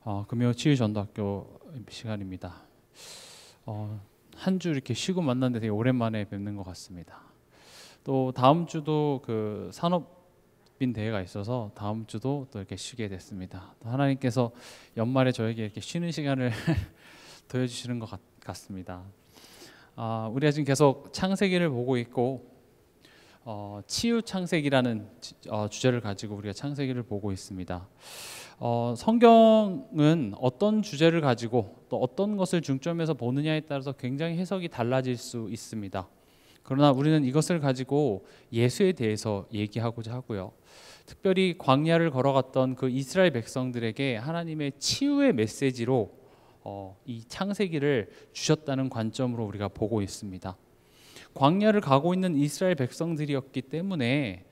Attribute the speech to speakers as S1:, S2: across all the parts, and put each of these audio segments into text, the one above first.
S1: 금요 치유전도학교 시간입니다. 한 주 이렇게 쉬고 만났는데 되게 오랜만에 뵙는 것 같습니다. 또 다음 주도 그 산업인 대회가 있어서 다음 주도 또 이렇게 쉬게 됐습니다. 또 하나님께서 연말에 저에게 이렇게 쉬는 시간을 더해주시는 것 같습니다. 우리가 지금 계속 창세기를 보고 있고 치유 창세기라는 주제를 가지고 우리가 창세기를 보고 있습니다. 성경은 어떤 주제를 가지고 또 어떤 것을 중점에서 보느냐에 따라서 굉장히 해석이 달라질 수 있습니다. 그러나 우리는 이것을 가지고 예수에 대해서 얘기하고자 하고요. 특별히 광야를 걸어갔던 그 이스라엘 백성들에게 하나님의 치유의 메시지로 이 창세기를 주셨다는 관점으로 우리가 보고 있습니다. 광야를 가고 있는 이스라엘 백성들이었기 때문에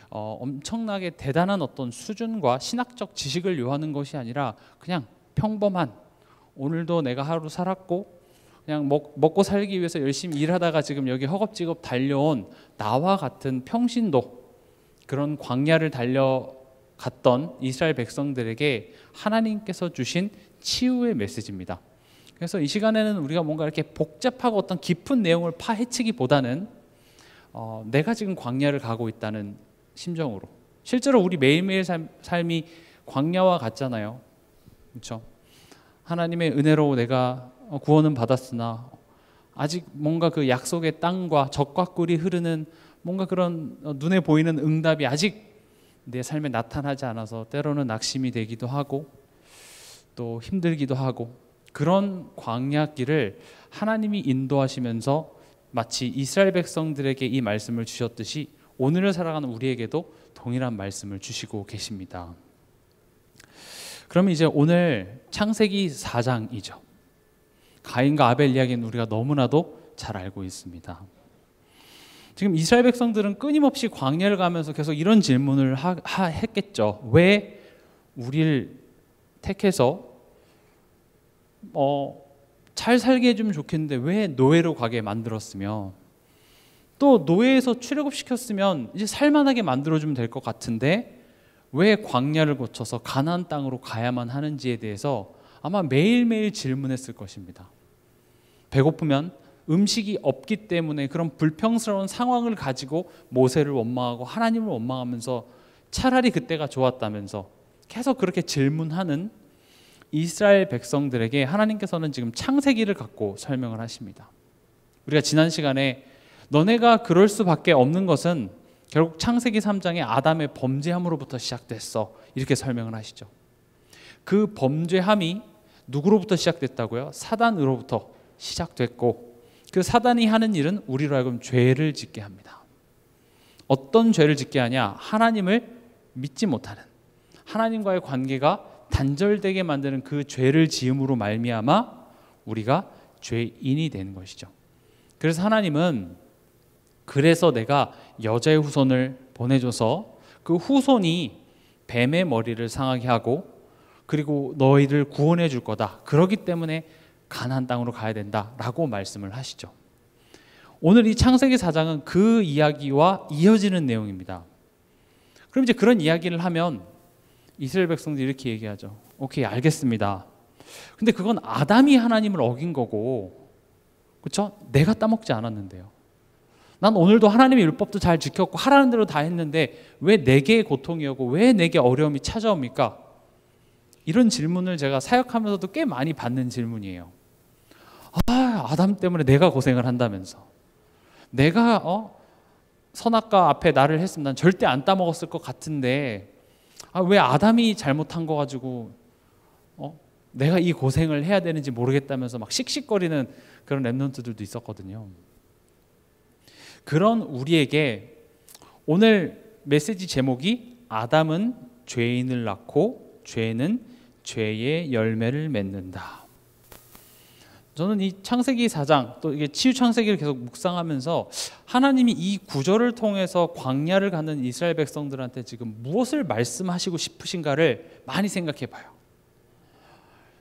S1: 엄청나게 대단한 어떤 수준과 신학적 지식을 요하는 것이 아니라 그냥 평범한, 오늘도 내가 하루 살았고 그냥 먹고 살기 위해서 열심히 일하다가 지금 여기 허겁지겁 달려온 나와 같은 평신도, 그런 광야를 달려갔던 이스라엘 백성들에게 하나님께서 주신 치유의 메시지입니다. 그래서 이 시간에는 우리가 뭔가 이렇게 복잡하고 어떤 깊은 내용을 파헤치기보다는 내가 지금 광야를 가고 있다는 심정으로, 실제로 우리 매일매일 삶이 광야와 같잖아요. 그렇죠? 하나님의 은혜로 내가 구원은 받았으나 아직 뭔가 그 약속의 땅과 젖과 꿀이 흐르는 뭔가 그런 눈에 보이는 응답이 아직 내 삶에 나타나지 않아서 때로는 낙심이 되기도 하고 또 힘들기도 하고, 그런 광야길을 하나님이 인도하시면서 마치 이스라엘 백성들에게 이 말씀을 주셨듯이 오늘을 살아가는 우리에게도 동일한 말씀을 주시고 계십니다. 그러면 이제 오늘 창세기 4장이죠. 가인과 아벨 이야기는 우리가 너무나도 잘 알고 있습니다. 지금 이스라엘 백성들은 끊임없이 광야를 가면서 계속 이런 질문을 했겠죠. 왜 우리를 택해서 잘 살게 해주면 좋겠는데 왜 노예로 가게 만들었으며, 또 노예에서 출애굽시켰으면 이제 살만하게 만들어주면 될 것 같은데 왜 광야를 거쳐서 가나안 땅으로 가야만 하는지에 대해서 아마 매일매일 질문했을 것입니다. 배고프면 음식이 없기 때문에 그런 불평스러운 상황을 가지고 모세를 원망하고 하나님을 원망하면서 차라리 그때가 좋았다면서 계속 그렇게 질문하는 이스라엘 백성들에게 하나님께서는 지금 창세기를 갖고 설명을 하십니다. 우리가 지난 시간에 너네가 그럴 수밖에 없는 것은 결국 창세기 3장의 아담의 범죄함으로부터 시작됐어, 이렇게 설명을 하시죠. 그 범죄함이 누구로부터 시작됐다고요? 사단으로부터 시작됐고, 그 사단이 하는 일은 우리로 하여금 죄를 짓게 합니다. 어떤 죄를 짓게 하냐? 하나님을 믿지 못하는, 하나님과의 관계가 단절되게 만드는 그 죄를 지음으로 말미암아 우리가 죄인이 되는 것이죠. 그래서 하나님은 그래서 내가 여자의 후손을 보내줘서 그 후손이 뱀의 머리를 상하게 하고 그리고 너희를 구원해 줄 거다. 그렇기 때문에 가나안 땅으로 가야 된다라고 말씀을 하시죠. 오늘 이 창세기 4장은 그 이야기와 이어지는 내용입니다. 그럼 이제 그런 이야기를 하면 이스라엘 백성들이 이렇게 얘기하죠. 오케이, 알겠습니다. 근데 그건 아담이 하나님을 어긴 거고, 그렇죠? 내가 따먹지 않았는데요. 난 오늘도 하나님의 율법도 잘 지켰고 하라는 대로 다 했는데 왜 내게 고통이 오고 왜 내게 어려움이 찾아옵니까? 이런 질문을 제가 사역하면서도 꽤 많이 받는 질문이에요. 아담 때문에 내가 고생을 한다면서, 내가 선악과 앞에 나를 했으면 난 절대 안 따먹었을 것 같은데 왜 아담이 잘못한 거 가지고 내가 이 고생을 해야 되는지 모르겠다면서 막 씩씩거리는 그런 랩런트들도 있었거든요. 그런 우리에게 오늘 메시지 제목이 아담은 죄인을 낳고 죄는 죄의 열매를 맺는다. 저는 이 창세기 4장 또 이게 치유 창세기를 계속 묵상하면서 하나님이 이 구절을 통해서 광야를 가는 이스라엘 백성들한테 지금 무엇을 말씀하시고 싶으신가를 많이 생각해 봐요.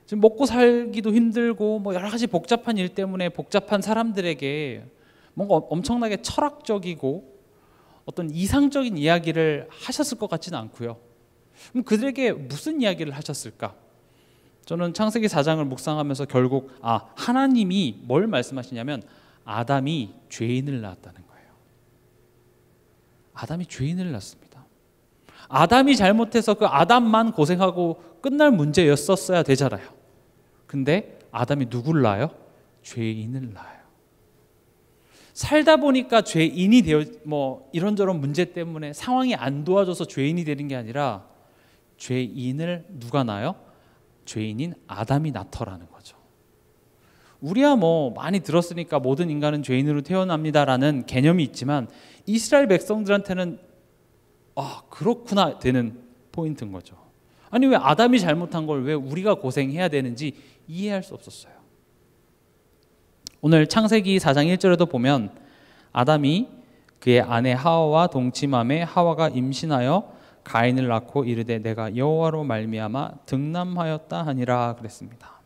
S1: 지금 먹고 살기도 힘들고 뭐 여러 가지 복잡한 일 때문에 복잡한 사람들에게 뭔가 엄청나게 철학적이고 어떤 이상적인 이야기를 하셨을 것 같지는 않고요. 그럼 그들에게 무슨 이야기를 하셨을까? 저는 창세기 4장을 묵상하면서 결국 하나님이 뭘 말씀하시냐면 아담이 죄인을 낳았다는 거예요. 아담이 죄인을 낳습니다. 아담이 잘못해서 그 아담만 고생하고 끝날 문제였었어야 되잖아요. 근데 아담이 누구를 낳아요? 죄인을 낳아요. 살다 보니까 죄인이 되어 이런저런 문제 때문에 상황이 안 도와줘서 죄인이 되는 게 아니라 죄인을 누가 낳아요? 죄인인 아담이 낳더라는 거죠. 우리야 많이 들었으니까 모든 인간은 죄인으로 태어납니다라는 개념이 있지만 이스라엘 백성들한테는 그렇구나 되는 포인트인 거죠. 아니 왜 아담이 잘못한 걸 왜 우리가 고생해야 되는지 이해할 수 없었어요. 오늘 창세기 4장 1절에도 보면 아담이 그의 아내 하와와 동침함에 하와가 임신하여 가인을 낳고 이르되 내가 여호와로 말미암아 등남하였다 하니라 그랬습니다.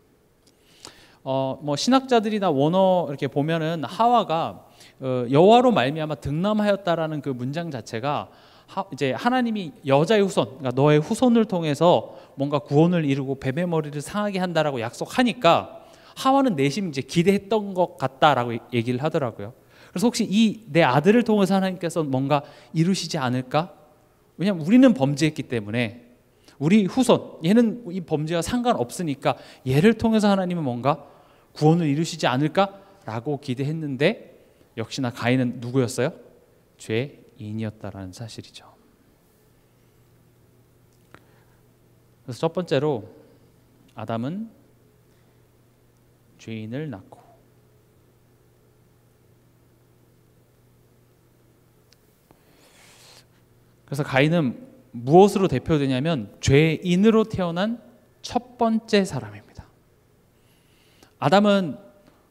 S1: 신학자들이나 원어 이렇게 보면은 하와가 여호와로 말미암아 등남하였다라는 그 문장 자체가 이제 하나님이 여자의 후손, 그러니까 너의 후손을 통해서 뭔가 구원을 이루고 뱀의 머리를 상하게 한다라고 약속하니까 하와는 내심 이제 기대했던 것 같다라고 얘기를 하더라고요. 그래서 혹시 이 내 아들을 통해서 하나님께서 뭔가 이루시지 않을까? 왜냐하면 우리는 범죄했기 때문에 우리 후손, 얘는 이 범죄와 상관없으니까 얘를 통해서 하나님은 뭔가 구원을 이루시지 않을까라고 기대했는데 역시나 가인은 누구였어요? 죄인이었다라는 사실이죠. 그래서 첫 번째로 아담은 죄인을 낳고, 그래서 가인은 무엇으로 대표되냐면 죄인으로 태어난 첫 번째 사람입니다. 아담은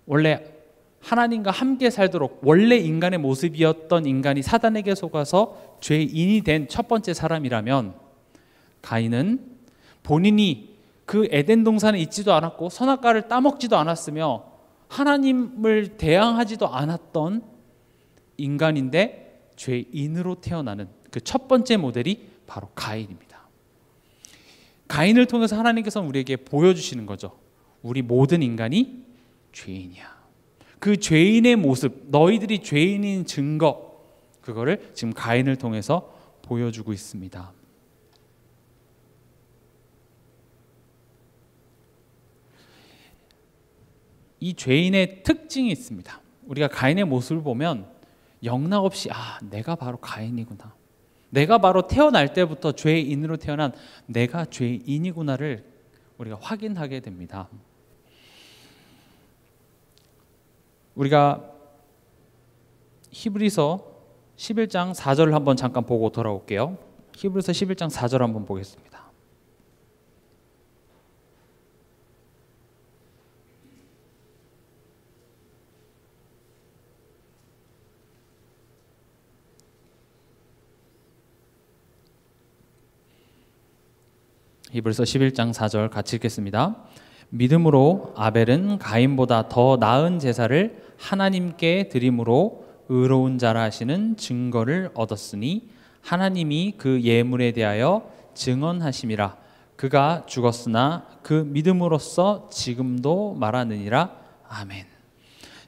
S1: 원래 하나님과 함께 살도록 원래 인간의 모습이었던 인간이 사단에게 속아서 죄인이 된 첫 번째 사람이라면 가인은 본인이 그 에덴 동산에 있지도 않았고 선악과를 따먹지도 않았으며 하나님을 대항하지도 않았던 인간인데 죄인으로 태어나는 그 첫 번째 모델이 바로 가인입니다. 가인을 통해서 하나님께서는 우리에게 보여주시는 거죠. 우리 모든 인간이 죄인이야. 그 죄인의 모습, 너희들이 죄인인 증거, 그거를 지금 가인을 통해서 보여주고 있습니다. 이 죄인의 특징이 있습니다. 우리가 가인의 모습을 보면 영락없이 내가 바로 가인이구나, 내가 바로 태어날 때부터 죄인으로 태어난 내가 죄인이구나를 우리가 확인하게 됩니다. 우리가 히브리서 11장 4절을 한번 잠깐 보고 돌아올게요. 히브리서 11장 4절 한번 보겠습니다. 히브리서 11장 4절 같이 읽겠습니다. 믿음으로 아벨은 가인보다 더 나은 제사를 하나님께 드림으로 의로운 자라 하시는 증거를 얻었으니 하나님이 그 예물에 대하여 증언하심이라. 그가 죽었으나 그 믿음으로써 지금도 말하느니라. 아멘.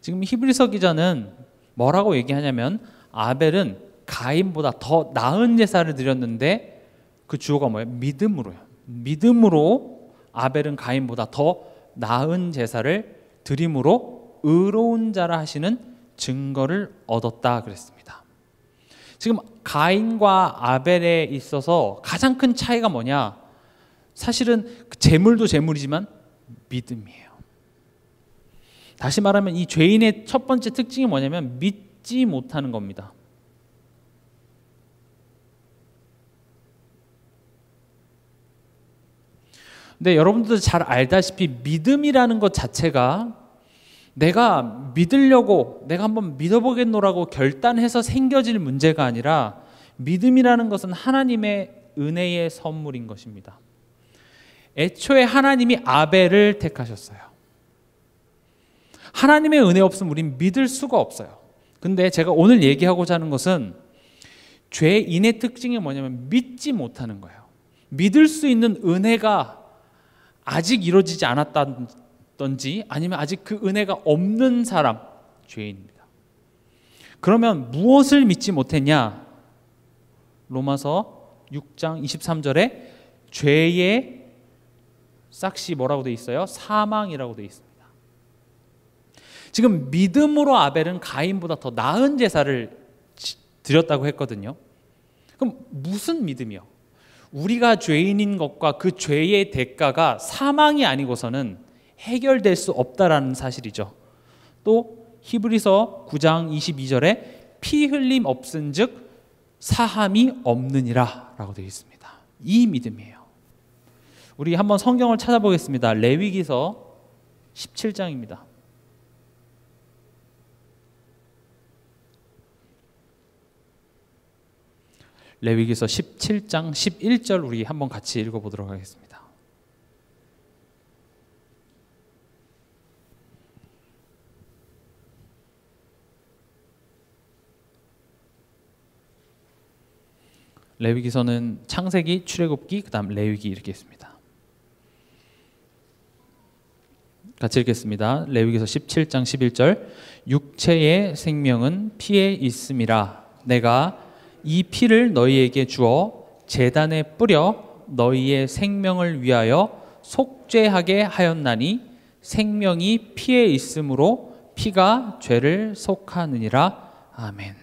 S1: 지금 히브리서 기자는 뭐라고 얘기하냐면 아벨은 가인보다 더 나은 제사를 드렸는데 그 주어가 뭐예요? 믿음으로요. 믿음으로 아벨은 가인보다 더 나은 제사를 드림으로 의로운 자라 하시는 증거를 얻었다 그랬습니다. 지금 가인과 아벨에 있어서 가장 큰 차이가 뭐냐? 사실은 재물도 재물이지만 믿음이에요. 다시 말하면 이 죄인의 첫 번째 특징이 뭐냐면 믿지 못하는 겁니다. 근데 여러분들도 잘 알다시피 믿음이라는 것 자체가 내가 믿으려고 내가 한번 믿어보겠노라고 결단해서 생겨질 문제가 아니라 믿음이라는 것은 하나님의 은혜의 선물인 것입니다. 애초에 하나님이 아벨을 택하셨어요. 하나님의 은혜 없으면 우린 믿을 수가 없어요. 근데 제가 오늘 얘기하고자 하는 것은 죄인의 특징이 뭐냐면 믿지 못하는 거예요. 믿을 수 있는 은혜가 아직 이루어지지 않았다든지 아니면 아직 그 은혜가 없는 사람, 죄인입니다. 그러면 무엇을 믿지 못했냐? 로마서 6장 23절에 죄의 싹시 뭐라고 되어 있어요? 사망이라고 되어 있습니다. 지금 믿음으로 아벨은 가인보다 더 나은 제사를 드렸다고 했거든요. 그럼 무슨 믿음이요? 우리가 죄인인 것과 그 죄의 대가가 사망이 아니고서는 해결될 수 없다라는 사실이죠. 또 히브리서 9장 22절에 피 흘림 없은즉 사함이 없느니라 라고 되어 있습니다. 이 믿음이에요. 우리 한번 성경을 찾아보겠습니다. 레위기서 17장입니다. 레위기서 17장 11절 우리 한번 같이 읽어보도록 하겠습니다. 레위기서는 창세기, 출애굽기, 그다음 레위기 이렇게 있습니다. 같이 읽겠습니다. 레위기서 17장 11절 육체의 생명은 피에 있음이라 내가 이 피를 너희에게 주어 제단에 뿌려 너희의 생명을 위하여 속죄하게 하였나니 생명이 피에 있으므로 피가 죄를 속하느니라. 아멘.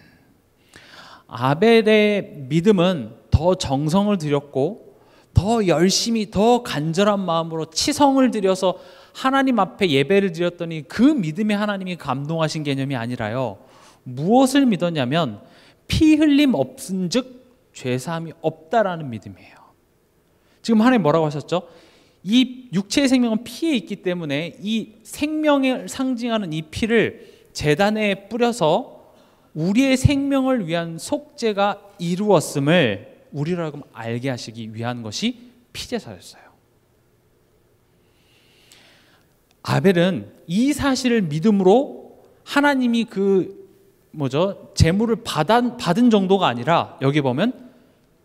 S1: 아벨의 믿음은 더 정성을 들였고 더 열심히 더 간절한 마음으로 치성을 들여서 하나님 앞에 예배를 드렸더니 그 믿음에 하나님이 감동하신 개념이 아니라요, 무엇을 믿었냐면 피 흘림 없은즉 죄사함이 없다라는 믿음이에요. 지금 하나님 뭐라고 하셨죠? 이 육체의 생명은 피에 있기 때문에 이 생명을 상징하는 이 피를 제단에 뿌려서 우리의 생명을 위한 속죄가 이루었음을 우리로 하여금 알게 하시기 위한 것이 피제사였어요. 아벨은 이 사실을 믿음으로 하나님이 제물을 받은 정도가 아니라 여기 보면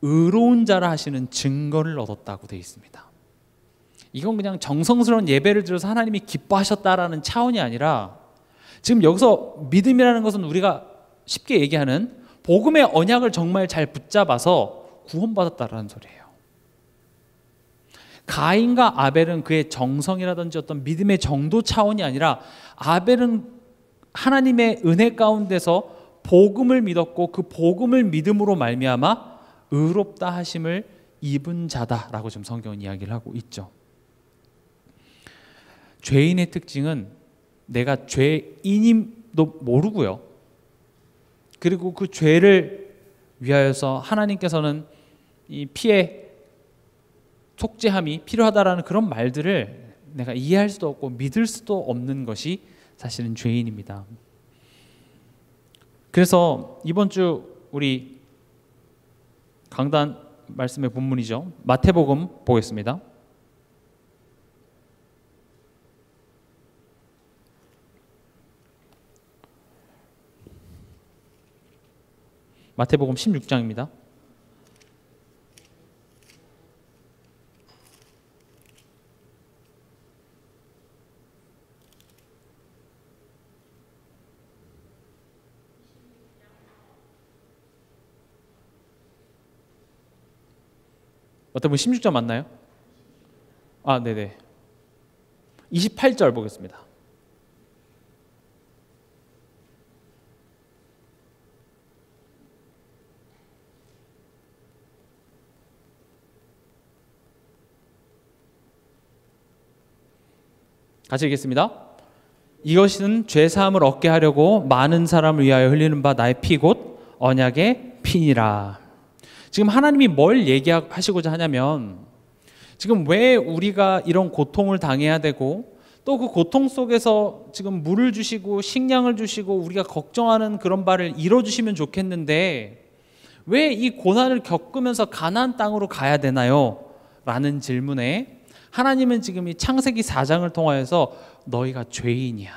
S1: 의로운 자라 하시는 증거를 얻었다고 되어 있습니다. 이건 그냥 정성스러운 예배를 드려서 하나님이 기뻐하셨다라는 차원이 아니라 지금 여기서 믿음이라는 것은 우리가 쉽게 얘기하는 복음의 언약을 정말 잘 붙잡아서 구원받았다라는 소리예요. 가인과 아벨은 그의 정성이라든지 어떤 믿음의 정도 차원이 아니라 아벨은 하나님의 은혜 가운데서 복음을 믿었고 그 복음을 믿음으로 말미암아 의롭다 하심을 입은 자다라고 지금 성경은 이야기를 하고 있죠. 죄인의 특징은 내가 죄인임도 모르고요, 그리고 그 죄를 위하여서 하나님께서는 이 피의 속죄함이 필요하다라는 그런 말들을 내가 이해할 수도 없고 믿을 수도 없는 것이 사실은 죄인입니다. 그래서 이번 주 우리 강단 말씀의 본문이죠. 마태복음 보겠습니다. 마태복음 16장입니다. 마태복음 16장 맞나요? 아, 네네. 28절 보겠습니다. 같이 읽겠습니다. 이것은 죄사함을 얻게 하려고 많은 사람을 위하여 흘리는 바 나의 피 곧 언약의 피니라. 지금 하나님이 뭘 얘기하시고자 하냐면 지금 왜 우리가 이런 고통을 당해야 되고 또 그 고통 속에서 지금 물을 주시고 식량을 주시고 우리가 걱정하는 그런 바를 이뤄주시면 좋겠는데 왜 이 고난을 겪으면서 가나안 땅으로 가야 되나요? 라는 질문에 하나님은 지금 이 창세기 4장을 통하여서 너희가 죄인이야.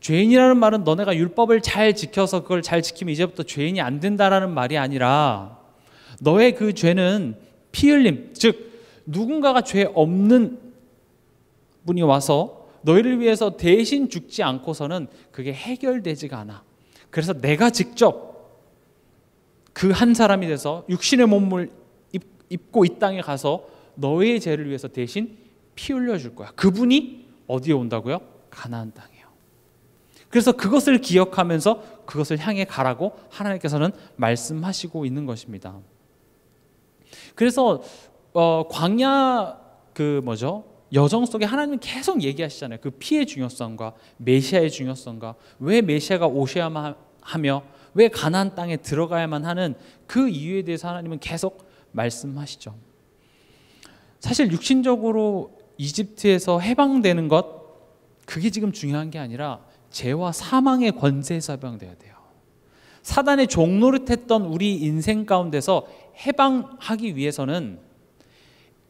S1: 죄인이라는 말은 너네가 율법을 잘 지켜서 그걸 잘 지키면 이제부터 죄인이 안 된다라는 말이 아니라 너의 그 죄는 피 흘림, 즉 누군가가 죄 없는 분이 와서 너희를 위해서 대신 죽지 않고서는 그게 해결되지가 않아. 그래서 내가 직접 그 한 사람이 돼서 육신의 몸을 입고 이 땅에 가서 너의 죄를 위해서 대신 피 흘려줄 거야. 그분이 어디에 온다고요? 가나안 땅이에요. 그래서 그것을 기억하면서 그것을 향해 가라고 하나님께서는 말씀하시고 있는 것입니다. 그래서 광야 여정 속에 하나님은 계속 얘기하시잖아요. 그 피의 중요성과 메시아의 중요성과 왜 메시아가 오셔야만 하며 왜 가나안 땅에 들어가야만 하는 그 이유에 대해서 하나님은 계속 말씀하시죠. 사실 육신적으로 이집트에서 해방되는 것, 그게 지금 중요한 게 아니라 죄와 사망의 권세에서 해방돼야 돼요. 사단의 종노릇했던 우리 인생 가운데서 해방하기 위해서는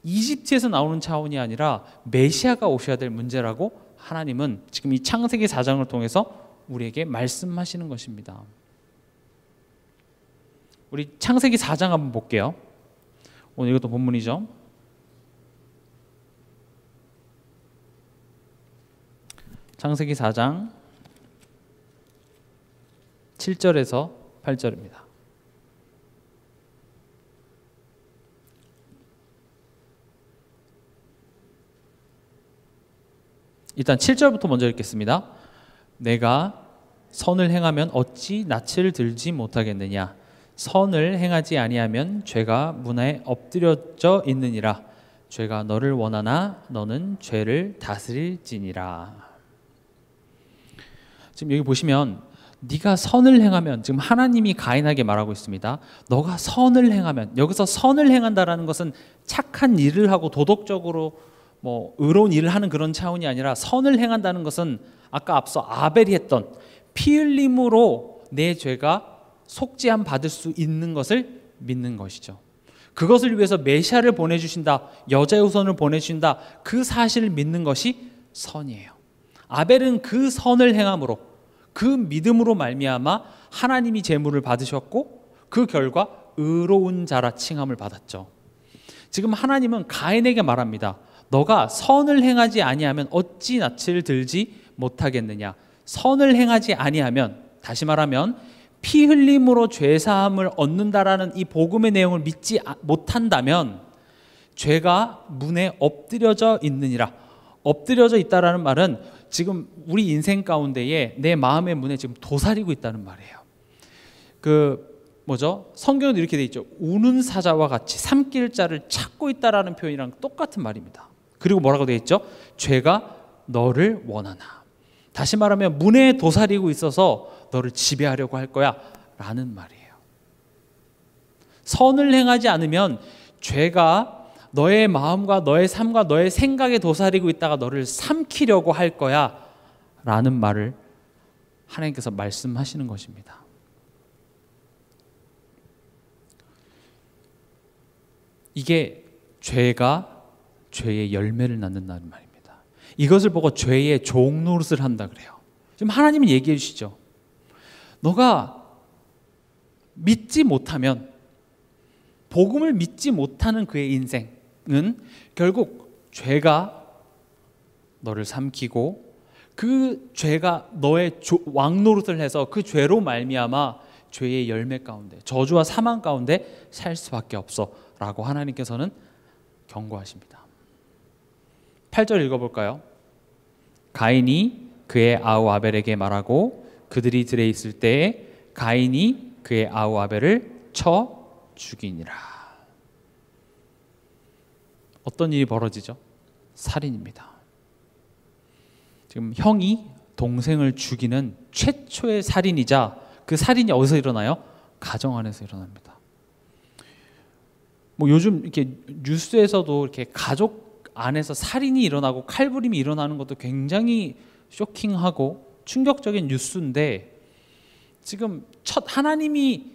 S1: 이집트에서 나오는 차원이 아니라 메시아가 오셔야 될 문제라고 하나님은 지금 이 창세기 4장을 통해서 우리에게 말씀하시는 것입니다. 우리 창세기 4장 한번 볼게요. 오늘 이것도 본문이죠. 창세기 4장 7절에서 8절입니다. 일단 7절부터 먼저 읽겠습니다. 내가 선을 행하면 어찌 낯을 들지 못하겠느냐. 선을 행하지 아니하면 죄가 문화에 엎드려져 있느니라. 죄가 너를 원하나 너는 죄를 다스릴지니라. 지금 여기 보시면 네가 선을 행하면, 지금 하나님이 가인에게 말하고 있습니다. 너가 선을 행하면, 여기서 선을 행한다라는 것은 착한 일을 하고 도덕적으로 의로운 일을 하는 그런 차원이 아니라, 선을 행한다는 것은 아까 앞서 아벨이 했던 피 흘림으로 내 죄가 속죄함 받을 수 있는 것을 믿는 것이죠. 그것을 위해서 메시아를 보내주신다, 여자의 후손을 보내주신다, 그 사실을 믿는 것이 선이에요. 아벨은 그 선을 행함으로, 그 믿음으로 말미암아 하나님이 제물을 받으셨고 그 결과 의로운 자라 칭함을 받았죠. 지금 하나님은 가인에게 말합니다. 너가 선을 행하지 아니하면 어찌 낯을 들지 못하겠느냐. 선을 행하지 아니하면, 다시 말하면 피 흘림으로 죄사함을 얻는다라는 이 복음의 내용을 믿지 못한다면 죄가 문에 엎드려져 있느니라. 엎드려져 있다라는 말은 지금 우리 인생 가운데에 내 마음의 문에 지금 도사리고 있다는 말이에요. 성경에도 이렇게 돼 있죠. 우는 사자와 같이 삼킬 자를 찾고 있다라는 표현이랑 똑같은 말입니다. 그리고 뭐라고 돼 있죠? 죄가 너를 원하나. 다시 말하면 문에 도사리고 있어서 너를 지배하려고 할 거야 라는 말이에요. 선을 행하지 않으면 죄가 너의 마음과 너의 삶과 너의 생각에 도사리고 있다가 너를 삼키려고 할 거야 라는 말을 하나님께서 말씀하시는 것입니다. 이게 죄가 죄의 열매를 낳는다는 말입니다. 이것을 보고 죄의 종노릇을 한다 그래요. 지금 하나님은 얘기해 주시죠. 너가 믿지 못하면, 복음을 믿지 못하는 그의 인생은 결국 죄가 너를 삼키고 그 죄가 너의 왕노릇을 해서 그 죄로 말미암아 죄의 열매 가운데, 저주와 사망 가운데 살 수밖에 없어 라고 하나님께서는 경고하십니다. 8절 읽어볼까요? 가인이 그의 아우 아벨에게 말하고 그들이 들에 있을 때에 가인이 그의 아우 아벨을 쳐 죽이니라. 어떤 일이 벌어지죠? 살인입니다. 지금 형이 동생을 죽이는 최초의 살인이자, 그 살인이 어디서 일어나요? 가정 안에서 일어납니다. 요즘 이렇게 뉴스에서도 이렇게 가족 안에서 살인이 일어나고 칼부림이 일어나는 것도 굉장히 쇼킹하고 충격적인 뉴스인데, 지금 하나님이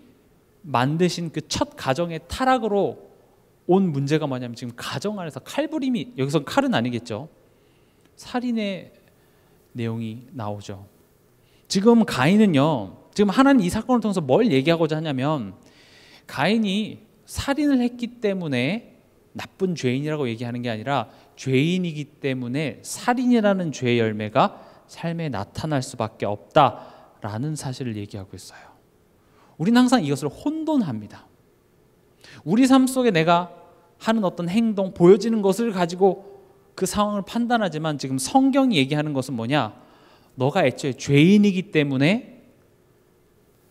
S1: 만드신 그 첫 가정의 타락으로 온 문제가 뭐냐면, 지금 가정 안에서 칼부림이, 여기서 칼은 아니겠죠, 살인의 내용이 나오죠. 지금 가인은요, 지금 하나님 이 사건을 통해서 뭘 얘기하고자 하냐면, 가인이 살인을 했기 때문에 나쁜 죄인이라고 얘기하는 게 아니라 죄인이기 때문에 살인이라는 죄의 열매가 삶에 나타날 수밖에 없다라는 사실을 얘기하고 있어요. 우리는 항상 이것을 혼돈합니다. 우리 삶 속에 내가 하는 어떤 행동, 보여지는 것을 가지고 그 상황을 판단하지만 지금 성경이 얘기하는 것은 뭐냐? 너가 애초에 죄인이기 때문에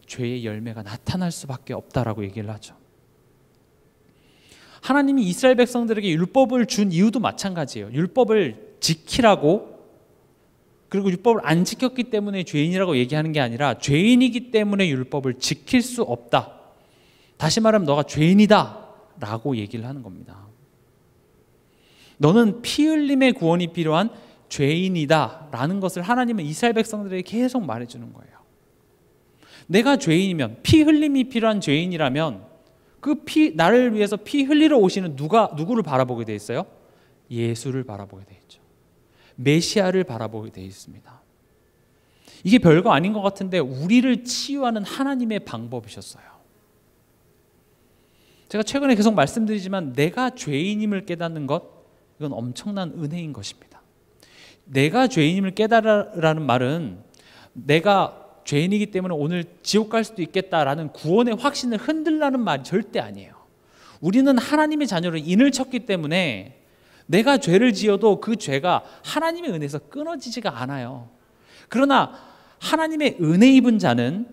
S1: 죄의 열매가 나타날 수밖에 없다라고 얘기를 하죠. 하나님이 이스라엘 백성들에게 율법을 준 이유도 마찬가지예요. 율법을 지키라고, 그리고 율법을 안 지켰기 때문에 죄인이라고 얘기하는 게 아니라 죄인이기 때문에 율법을 지킬 수 없다. 다시 말하면 너가 죄인이다 라고 얘기를 하는 겁니다. 너는 피 흘림의 구원이 필요한 죄인이다 라는 것을 하나님은 이스라엘 백성들에게 계속 말해주는 거예요. 내가 죄인이면, 피 흘림이 필요한 죄인이라면 나를 위해서 피 흘리러 오시는 누구를 바라보게 돼 있어요? 예수를 바라보게 돼 있죠. 메시아를 바라보게 돼 있습니다. 이게 별거 아닌 것 같은데 우리를 치유하는 하나님의 방법이셨어요. 제가 최근에 계속 말씀드리지만 내가 죄인임을 깨닫는 것, 이건 엄청난 은혜인 것입니다. 내가 죄인임을 깨달으라는 말은 내가 죄인이기 때문에 오늘 지옥 갈 수도 있겠다라는 구원의 확신을 흔들라는 말이 절대 아니에요. 우리는 하나님의 자녀로 인을 쳤기 때문에 내가 죄를 지어도 그 죄가 하나님의 은혜에서 끊어지지가 않아요. 그러나 하나님의 은혜 입은 자는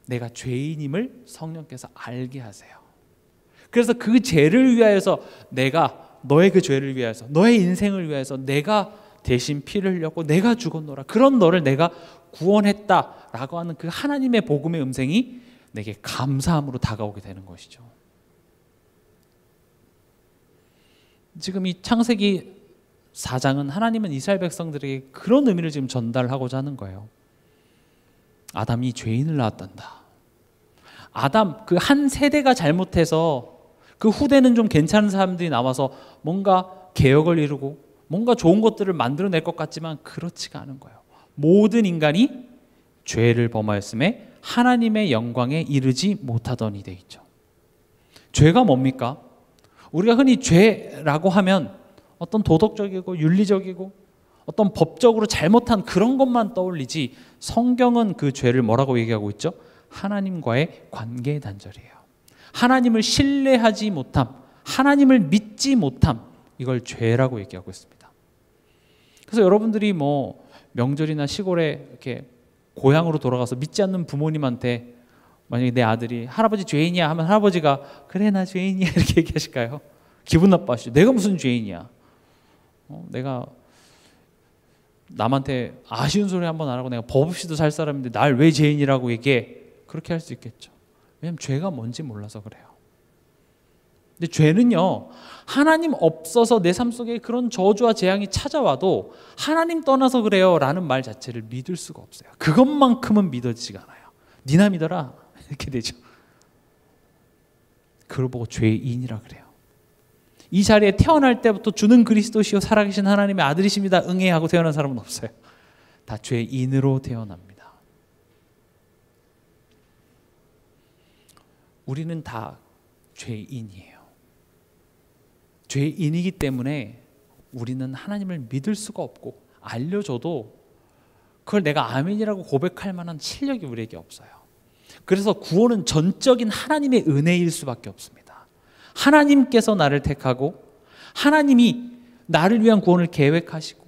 S1: 내가 죄인임을 성령께서 알게 하세요. 그래서 그 죄를 위하여서 너의 그 죄를 위하여서, 너의 인생을 위하여서 내가 대신 피를 흘렸고 내가 죽었노라, 그런 너를 내가 구원했다라고 하는 그 하나님의 복음의 음성이 내게 감사함으로 다가오게 되는 것이죠. 지금 이 창세기 4장은 하나님은 이스라엘 백성들에게 그런 의미를 지금 전달하고자 하는 거예요. 아담이 죄인을 낳았단다. 아담 그 한 세대가 잘못해서 그 후대는 좀 괜찮은 사람들이 나와서 뭔가 개혁을 이루고 뭔가 좋은 것들을 만들어낼 것 같지만 그렇지가 않은 거예요. 모든 인간이 죄를 범하였음에 하나님의 영광에 이르지 못하더니 돼 있죠. 죄가 뭡니까? 우리가 흔히 죄라고 하면 어떤 도덕적이고 윤리적이고 어떤 법적으로 잘못한 그런 것만 떠올리지, 성경은 그 죄를 뭐라고 얘기하고 있죠? 하나님과의 관계의 단절이에요. 하나님을 신뢰하지 못함, 하나님을 믿지 못함, 이걸 죄라고 얘기하고 있습니다. 그래서 여러분들이 뭐 명절이나 시골에 이렇게 고향으로 돌아가서 믿지 않는 부모님한테 만약에 내 아들이 할아버지 죄인이야 하면 할아버지가 그래 나 죄인이야 이렇게 얘기하실까요? 기분 나빠하시죠. 내가 무슨 죄인이야? 내가 남한테 아쉬운 소리 한번 안 하고 내가 법 없이도 살 사람인데 날 왜 죄인이라고 얘기해? 그렇게 할 수 있겠죠. 왜냐하면 죄가 뭔지 몰라서 그래요. 근데 죄는요, 하나님 없어서 내 삶 속에 그런 저주와 재앙이 찾아와도 하나님 떠나서 그래요 라는 말 자체를 믿을 수가 없어요. 그것만큼은 믿어지지가 않아요. 니나 믿어라 이렇게 되죠. 그걸 보고 죄인이라 그래요. 이 자리에 태어날 때부터 주는 그리스도시요 살아계신 하나님의 아들이십니다 응애 하고 태어난 사람은 없어요. 다 죄인으로 태어납니다. 우리는 다 죄인이에요. 죄인이기 때문에 우리는 하나님을 믿을 수가 없고, 알려줘도 그걸 내가 아멘이라고 고백할 만한 실력이 우리에게 없어요. 그래서 구원은 전적인 하나님의 은혜일 수밖에 없습니다. 하나님께서 나를 택하고 하나님이 나를 위한 구원을 계획하시고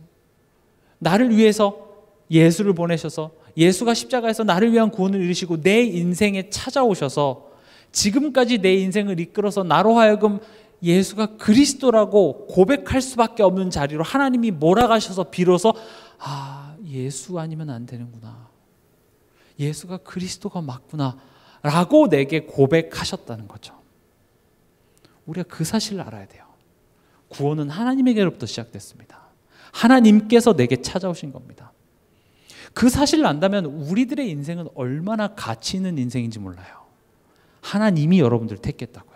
S1: 나를 위해서 예수를 보내셔서 예수가 십자가에서 나를 위한 구원을 이루시고 내 인생에 찾아오셔서 지금까지 내 인생을 이끌어서 나로 하여금 예수가 그리스도라고 고백할 수밖에 없는 자리로 하나님이 몰아가셔서 비로소 예수 아니면 안 되는구나, 예수가 그리스도가 맞구나 라고 내게 고백하셨다는 거죠. 우리가 그 사실을 알아야 돼요. 구원은 하나님에게로부터 시작됐습니다. 하나님께서 내게 찾아오신 겁니다. 그 사실을 안다면 우리들의 인생은 얼마나 가치 있는 인생인지 몰라요. 하나님이 여러분들을 택했다고요.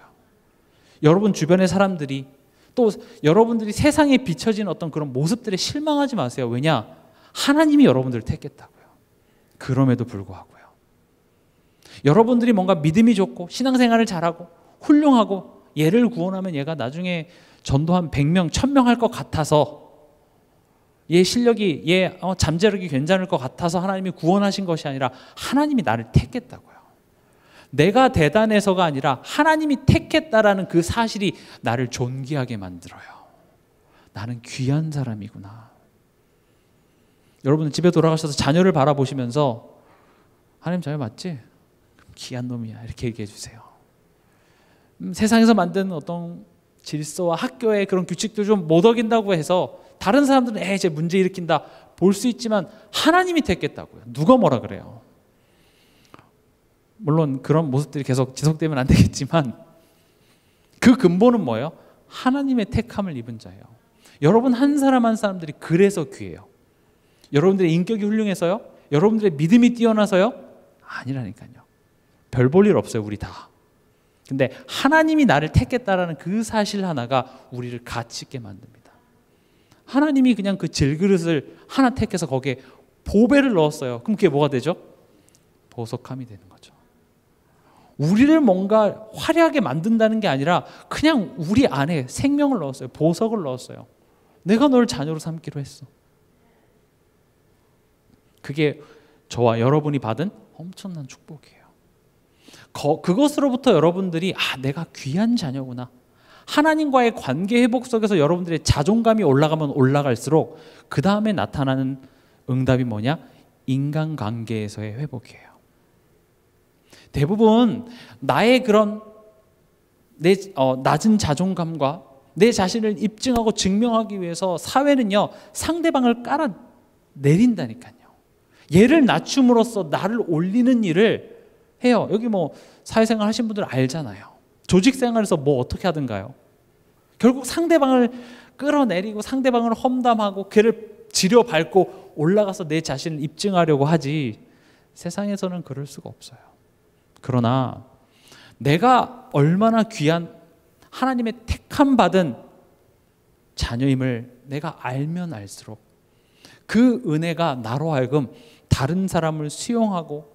S1: 여러분 주변의 사람들이, 또 여러분들이 세상에 비춰진 어떤 그런 모습들에 실망하지 마세요. 왜냐? 하나님이 여러분들을 택했다고요. 그럼에도 불구하고요. 여러분들이 뭔가 믿음이 좋고 신앙생활을 잘하고 훌륭하고 얘를 구원하면 얘가 나중에 전도 한 100명, 1000명 할 것 같아서, 얘 실력이, 얘 잠재력이 괜찮을 것 같아서 하나님이 구원하신 것이 아니라 하나님이 나를 택했다고요. 내가 대단해서가 아니라 하나님이 택했다라는 그 사실이 나를 존귀하게 만들어요. 나는 귀한 사람이구나. 여러분은 집에 돌아가셔서 자녀를 바라보시면서 하나님 자녀 맞지? 귀한 놈이야 이렇게 얘기해 주세요. 세상에서 만든 어떤 질서와 학교의 그런 규칙도 좀 못 어긴다고 해서 다른 사람들은 이제 문제 일으킨다 볼 수 있지만 하나님이 택했다고요. 누가 뭐라 그래요. 물론 그런 모습들이 계속 지속되면 안 되겠지만 그 근본은 뭐예요? 하나님의 택함을 입은 자예요. 여러분 한 사람 한 사람들이 그래서 귀해요. 여러분들의 인격이 훌륭해서요? 여러분들의 믿음이 뛰어나서요? 아니라니까요. 별 볼 일 없어요, 우리 다. 근데 하나님이 나를 택했다라는 그 사실 하나가 우리를 가치 있게 만듭니다. 하나님이 그냥 그 질그릇을 하나 택해서 거기에 보배를 넣었어요. 그럼 그게 뭐가 되죠? 보석함이 되는 거죠. 우리를 뭔가 화려하게 만든다는 게 아니라 그냥 우리 안에 생명을 넣었어요. 보석을 넣었어요. 내가 널 자녀로 삼기로 했어. 그게 저와 여러분이 받은 엄청난 축복이에요. 그것으로부터 여러분들이 내가 귀한 자녀구나. 하나님과의 관계 회복 속에서 여러분들의 자존감이 올라가면 올라갈수록 그 다음에 나타나는 응답이 뭐냐? 인간관계에서의 회복이에요. 대부분 나의 그런 내 낮은 자존감과 내 자신을 입증하고 증명하기 위해서 사회는요 상대방을 깔아내린다니까요. 얘를 낮춤으로써 나를 올리는 일을 해요. 여기 뭐 사회생활 하신 분들 알잖아요. 조직생활에서 뭐 어떻게 하든가요. 결국 상대방을 끌어내리고 상대방을 험담하고 걔를 지려밟고 올라가서 내 자신을 입증하려고 하지 세상에서는 그럴 수가 없어요. 그러나 내가 얼마나 귀한 하나님의 택함 받은 자녀임을 내가 알면 알수록 그 은혜가 나로 하여금 다른 사람을 수용하고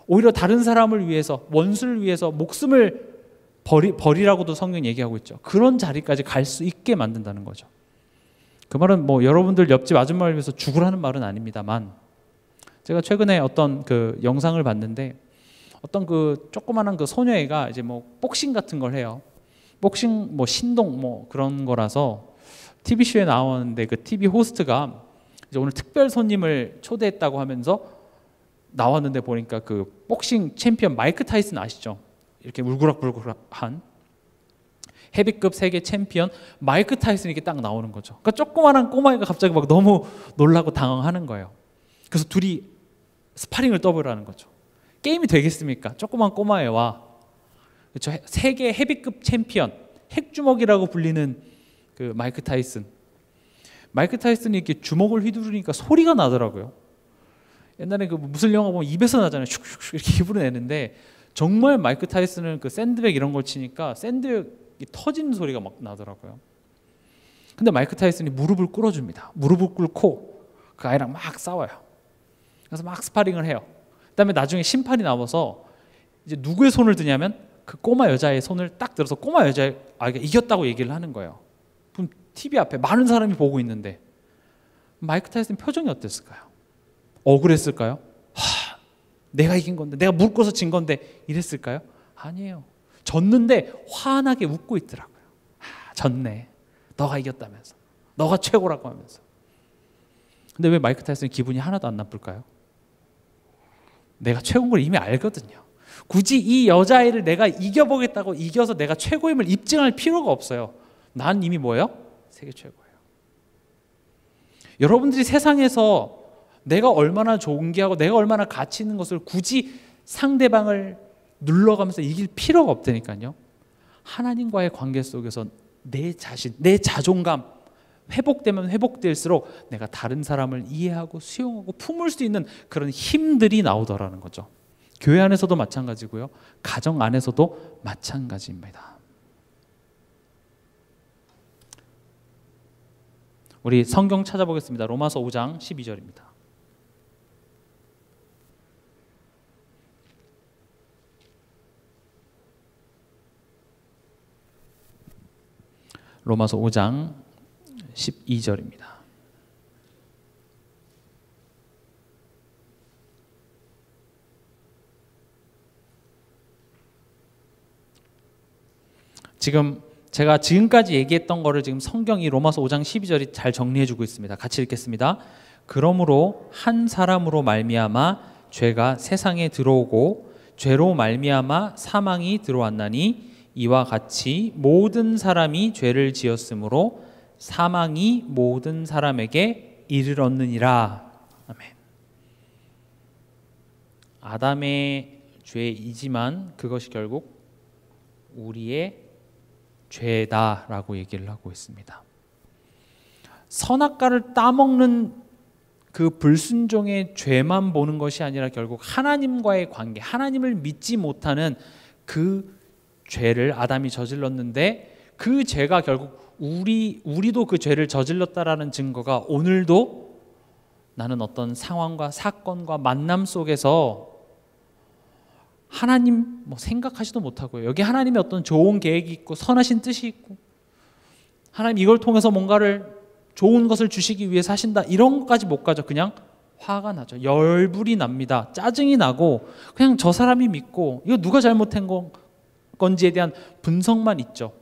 S1: 오히려 다른 사람을 위해서 원수를 위해서 목숨을 버리라고도 성경 얘기하고 있죠. 그런 자리까지 갈 수 있게 만든다는 거죠. 그 말은 뭐 여러분들 옆집 아줌마를 위해서 죽으라는 말은 아닙니다만 제가 최근에 어떤 그 영상을 봤는데 어떤 그 조그마한 그 소녀애가 이제 뭐 복싱 같은 걸 해요. 복싱 뭐 신동 뭐 그런 거라서 TV쇼에 나오는데 그 TV 호스트가 이제 오늘 특별 손님을 초대했다고 하면서 나왔는데 보니까 그 복싱 챔피언 마이크 타이슨 아시죠? 이렇게 울그락불그락한 헤비급 세계 챔피언 마이크 타이슨이 이렇게 딱 나오는 거죠. 그러니까 조그마한 꼬마애가 갑자기 막 너무 놀라고 당황하는 거예요. 그래서 둘이 스파링을 떠보라는 거죠. 게임이 되겠습니까? 조그만 꼬마애와 그렇죠? 세계 헤비급 챔피언 핵주먹이라고 불리는 그 마이크 타이슨. 마이크 타이슨이 이렇게 주먹을 휘두르니까 소리가 나더라고요. 옛날에 그 무술 영화 보면 입에서 나잖아요. 슉슉슉 이렇게 입으로 내는데 정말 마이크 타이슨은 그 샌드백 이런 걸 치니까 샌드백이 터지는 소리가 막 나더라고요. 근데 마이크 타이슨이 무릎을 꿇어줍니다. 무릎을 꿇고 그 아이랑 막 싸워요. 그래서 막 스파링을 해요. 그다음에 나중에 심판이 나와서 이제 누구의 손을 드냐면 그 꼬마 여자의 손을 딱 들어서 꼬마 여자아이가 이겼다고 얘기를 하는 거예요. 그럼 TV 앞에 많은 사람이 보고 있는데 마이크 타이슨 표정이 어땠을까요? 억울했을까요? 내가 이긴 건데 내가 무릎 꿇어서 진 건데 이랬을까요? 아니에요. 졌는데 환하게 웃고 있더라고요. 졌네. 너가 이겼다면서. 너가 최고라고 하면서. 근데 왜 마이크 타이슨이 기분이 하나도 안 나쁠까요? 내가 최고인 걸 이미 알거든요. 굳이 이 여자애를 내가 이겨보겠다고 이겨서 내가 최고임을 입증할 필요가 없어요. 난 이미 뭐예요? 세계 최고예요. 여러분들이 세상에서 내가 얼마나 존귀하고 내가 얼마나 가치 있는 것을 굳이 상대방을 눌러가면서 이길 필요가 없다니까요. 하나님과의 관계 속에서 내 자신, 내 자존감 회복되면 회복될수록 내가 다른 사람을 이해하고 수용하고 품을 수 있는 그런 힘들이 나오더라는 거죠. 교회 안에서도 마찬가지고요. 가정 안에서도 마찬가지입니다. 우리 성경 찾아보겠습니다. 로마서 5장 12절입니다. 로마서 5장 12절입니다. 지금 제가 지금까지 얘기했던 거를 지금 성경이 로마서 5장 12절이 잘 정리해 주고 있습니다. 같이 읽겠습니다. 그러므로 한 사람으로 말미암아 죄가 세상에 들어오고 죄로 말미암아 사망이 들어왔나니 이와 같이 모든 사람이 죄를 지었으므로 사망이 모든 사람에게 이르렀느니라. 아멘. 아담의 죄이지만 그것이 결국 우리의 죄다라고 얘기를 하고 있습니다. 선악과를 따먹는 그 불순종의 죄만 보는 것이 아니라 결국 하나님과의 관계, 하나님을 믿지 못하는 그 죄를 아담이 저질렀는데 그 죄가 결국 우리도 그 죄를 저질렀다라는 증거가 오늘도 나는 어떤 상황과 사건과 만남 속에서 하나님 생각하지도 못하고요. 여기 하나님의 어떤 좋은 계획이 있고 선하신 뜻이 있고 하나님 이걸 통해서 뭔가를 좋은 것을 주시기 위해서 하신다 이런 것까지 못 가죠. 그냥 화가 나죠. 열불이 납니다. 짜증이 나고 그냥 저 사람이 믿고 이거 누가 잘못한 건지에 대한 분석만 있죠.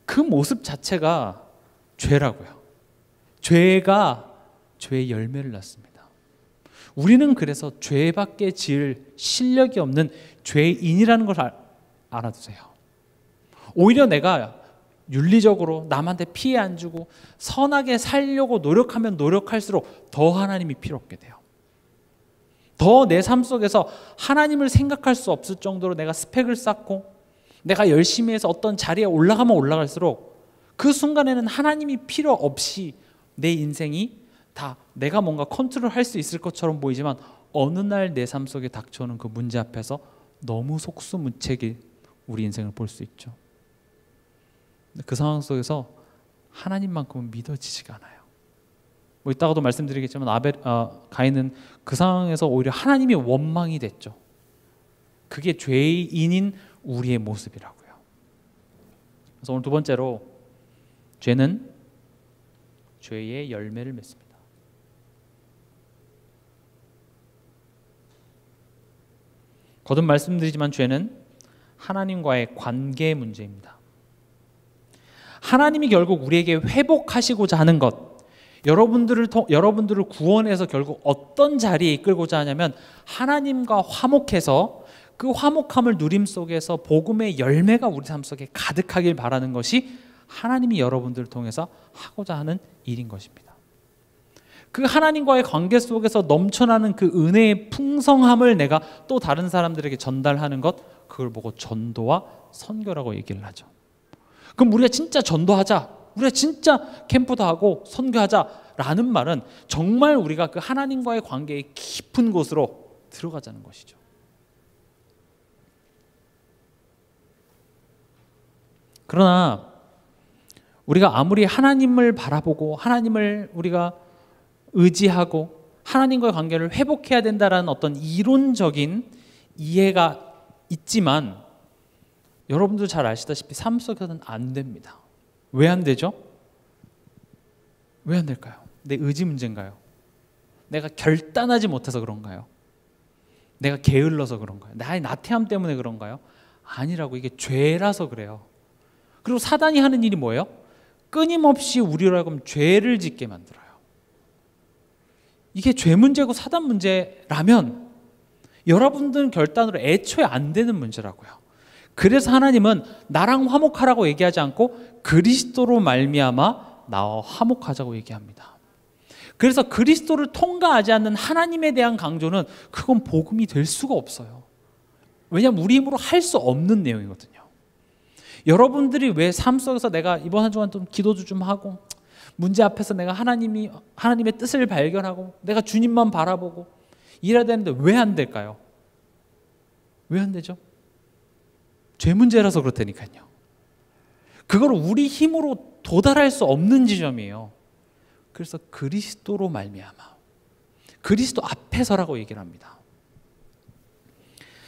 S1: 그 모습 자체가 죄라고요. 죄가 죄의 열매를 낳습니다. 우리는 그래서 죄밖에 지을 실력이 없는 죄인이라는 걸 알아두세요. 오히려 내가 윤리적으로 남한테 피해 안 주고 선하게 살려고 노력하면 노력할수록 더 하나님이 필요 없게 돼요. 더 내 삶 속에서 하나님을 생각할 수 없을 정도로 내가 스펙을 쌓고 내가 열심히 해서 어떤 자리에 올라가면 올라갈수록 그 순간에는 하나님이 필요 없이 내 인생이 다 내가 뭔가 컨트롤할 수 있을 것처럼 보이지만 어느 날 내 삶 속에 닥쳐오는 그 문제 앞에서 너무 속수무책인 우리 인생을 볼 수 있죠. 그 상황 속에서 하나님만큼은 믿어지지가 않아요. 이따가도 말씀드리겠지만 가인은 그 상황에서 오히려 하나님의 원망이 됐죠. 그게 죄인인 우리의 모습이라고요. 그래서 오늘 두 번째로 죄는 죄의 열매를 맺습니다. 거듭 말씀드리지만 죄는 하나님과의 관계 문제입니다. 하나님이 결국 우리에게 회복하시고자 하는 것, 여러분들을 구원해서 결국 어떤 자리에 이끌고자 하냐면 하나님과 화목해서 그 화목함을 누림 속에서 복음의 열매가 우리 삶 속에 가득하길 바라는 것이 하나님이 여러분들을 통해서 하고자 하는 일인 것입니다. 그 하나님과의 관계 속에서 넘쳐나는 그 은혜의 풍성함을 내가 또 다른 사람들에게 전달하는 것, 그걸 보고 전도와 선교라고 얘기를 하죠. 그럼 우리가 진짜 전도하자, 우리가 진짜 캠프도 하고 선교하자라는 말은 정말 우리가 그 하나님과의 관계의 깊은 곳으로 들어가자는 것이죠. 그러나 우리가 아무리 하나님을 바라보고 하나님을 우리가 의지하고 하나님과의 관계를 회복해야 된다라는 어떤 이론적인 이해가 있지만 여러분도 잘 아시다시피 삶 속에서는 안 됩니다. 왜 안 되죠? 왜 안 될까요? 내 의지 문제인가요? 내가 결단하지 못해서 그런가요? 내가 게을러서 그런가요? 나의 나태함 때문에 그런가요? 아니라고, 이게 죄라서 그래요. 그리고 사단이 하는 일이 뭐예요? 끊임없이 우리로 하여금 죄를 짓게 만들어요. 이게 죄 문제고 사단 문제라면 여러분들은 결단으로 애초에 안 되는 문제라고요. 그래서 하나님은 나랑 화목하라고 얘기하지 않고 그리스도로 말미암아 나와 화목하자고 얘기합니다. 그래서 그리스도를 통과하지 않는 하나님에 대한 강조는 그건 복음이 될 수가 없어요. 왜냐하면 우리 힘으로 할 수 없는 내용이거든요. 여러분들이 왜 삶 속에서 내가 이번 한 주간 좀 기도도 좀 하고 문제 앞에서 내가 하나님의 뜻을 발견하고 내가 주님만 바라보고 이래야 되는데 왜 안 될까요? 왜 안 되죠? 죄 문제라서 그렇다니까요. 그걸 우리 힘으로 도달할 수 없는 지점이에요. 그래서 그리스도로 말미암아, 그리스도 앞에서라고 얘기를 합니다.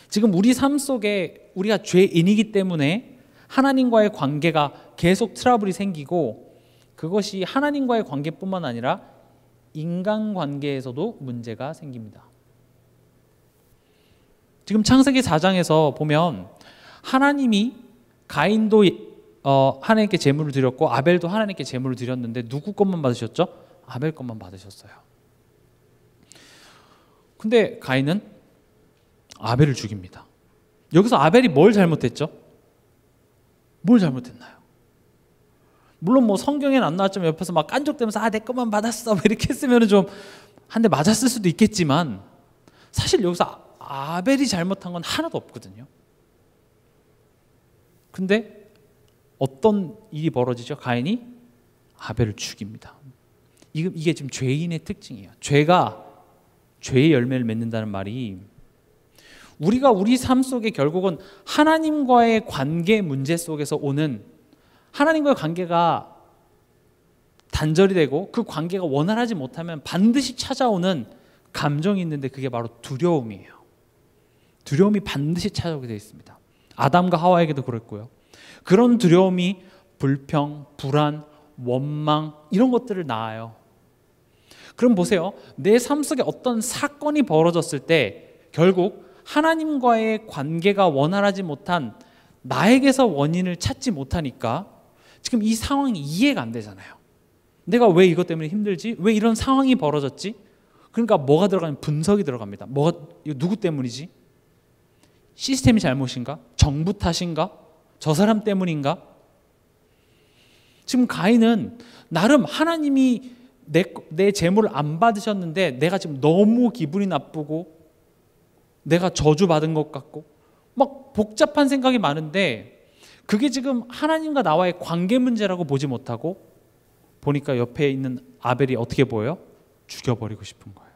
S1: 지금 우리 삶 속에 우리가 죄인이기 때문에 하나님과의 관계가 계속 트러블이 생기고 그것이 하나님과의 관계뿐만 아니라 인간관계에서도 문제가 생깁니다. 지금 창세기 4장에서 보면 하나님이 가인도 하나님께 제물을 드렸고 아벨도 하나님께 제물을 드렸는데 누구 것만 받으셨죠? 아벨 것만 받으셨어요. 근데 가인은 아벨을 죽입니다. 여기서 아벨이 뭘 잘못했죠? 뭘 잘못했나요? 물론 뭐 성경에는 안 나왔지만 옆에서 막 깐족대면서 내 것만 받았어 이렇게 했으면 좀 한 대 맞았을 수도 있겠지만 사실 여기서 아벨이 잘못한 건 하나도 없거든요. 근데 어떤 일이 벌어지죠? 가인이 아벨을 죽입니다. 이게 지금 죄인의 특징이에요. 죄가 죄의 열매를 맺는다는 말이 우리가 우리 삶 속에 결국은 하나님과의 관계 문제 속에서 오는 하나님과의 관계가 단절이 되고 그 관계가 원활하지 못하면 반드시 찾아오는 감정이 있는데 그게 바로 두려움이에요. 두려움이 반드시 찾아오게 되어 있습니다. 아담과 하와에게도 그랬고요. 그런 두려움이 불평, 불안, 원망 이런 것들을 낳아요. 그럼 보세요. 내 삶 속에 어떤 사건이 벌어졌을 때 결국 하나님과의 관계가 원활하지 못한 나에게서 원인을 찾지 못하니까 지금 이 상황이 이해가 안 되잖아요. 내가 왜 이것 때문에 힘들지? 왜 이런 상황이 벌어졌지? 그러니까 뭐가 들어가면 분석이 들어갑니다. 이거 누구 때문이지? 시스템이 잘못인가? 정부 탓인가? 저 사람 때문인가? 지금 가인은 나름 하나님이 내 재물을 안 받으셨는데 내가 지금 너무 기분이 나쁘고 내가 저주받은 것 같고 막 복잡한 생각이 많은데 그게 지금 하나님과 나와의 관계 문제라고 보지 못하고 보니까 옆에 있는 아벨이 어떻게 보여요? 죽여버리고 싶은 거예요.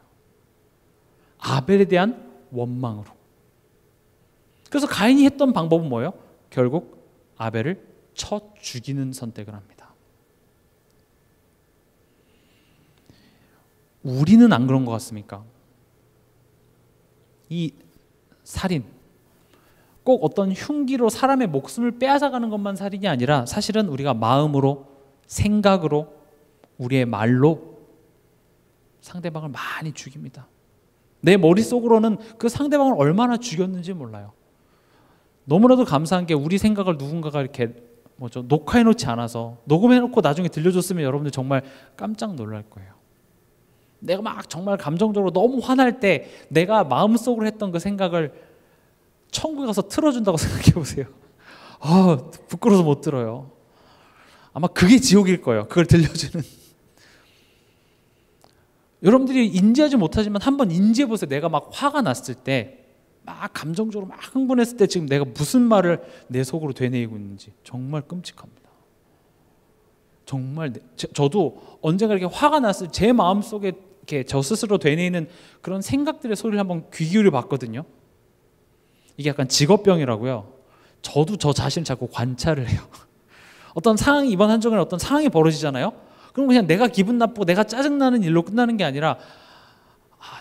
S1: 아벨에 대한 원망으로. 그래서 가인이 했던 방법은 뭐예요? 결국 아벨을 쳐 죽이는 선택을 합니다. 우리는 안 그런 것 같습니까? 이 살인, 꼭 어떤 흉기로 사람의 목숨을 빼앗아가는 것만 살인이 아니라 사실은 우리가 마음으로, 생각으로, 우리의 말로 상대방을 많이 죽입니다. 내 머릿속으로는 그 상대방을 얼마나 죽였는지 몰라요. 너무나도 감사한 게 우리 생각을 누군가가 이렇게 녹화해놓지 않아서 녹음해놓고 나중에 들려줬으면 여러분들 정말 깜짝 놀랄 거예요. 내가 막 정말 감정적으로 너무 화날 때 내가 마음속으로 했던 그 생각을 천국에 가서 틀어준다고 생각해 보세요. 부끄러워서 못 들어요. 아마 그게 지옥일 거예요. 그걸 들려주는. 여러분들이 인지하지 못하지만 한번 인지해 보세요. 내가 막 화가 났을 때 막 감정적으로 막 흥분했을 때 지금 내가 무슨 말을 내 속으로 되뇌이고 있는지 정말 끔찍합니다. 정말 저도 언젠가 이렇게 화가 났을 때 제 마음속에 이렇게 저 스스로 되뇌이는 그런 생각들의 소리를 한번 귀 기울여 봤거든요. 이게 약간 직업병이라고요. 저도 저 자신을 자꾸 관찰을 해요. 어떤 상황이 이번 한 주간에 어떤 상황이 벌어지잖아요. 그럼 그냥 내가 기분 나쁘고 내가 짜증나는 일로 끝나는 게 아니라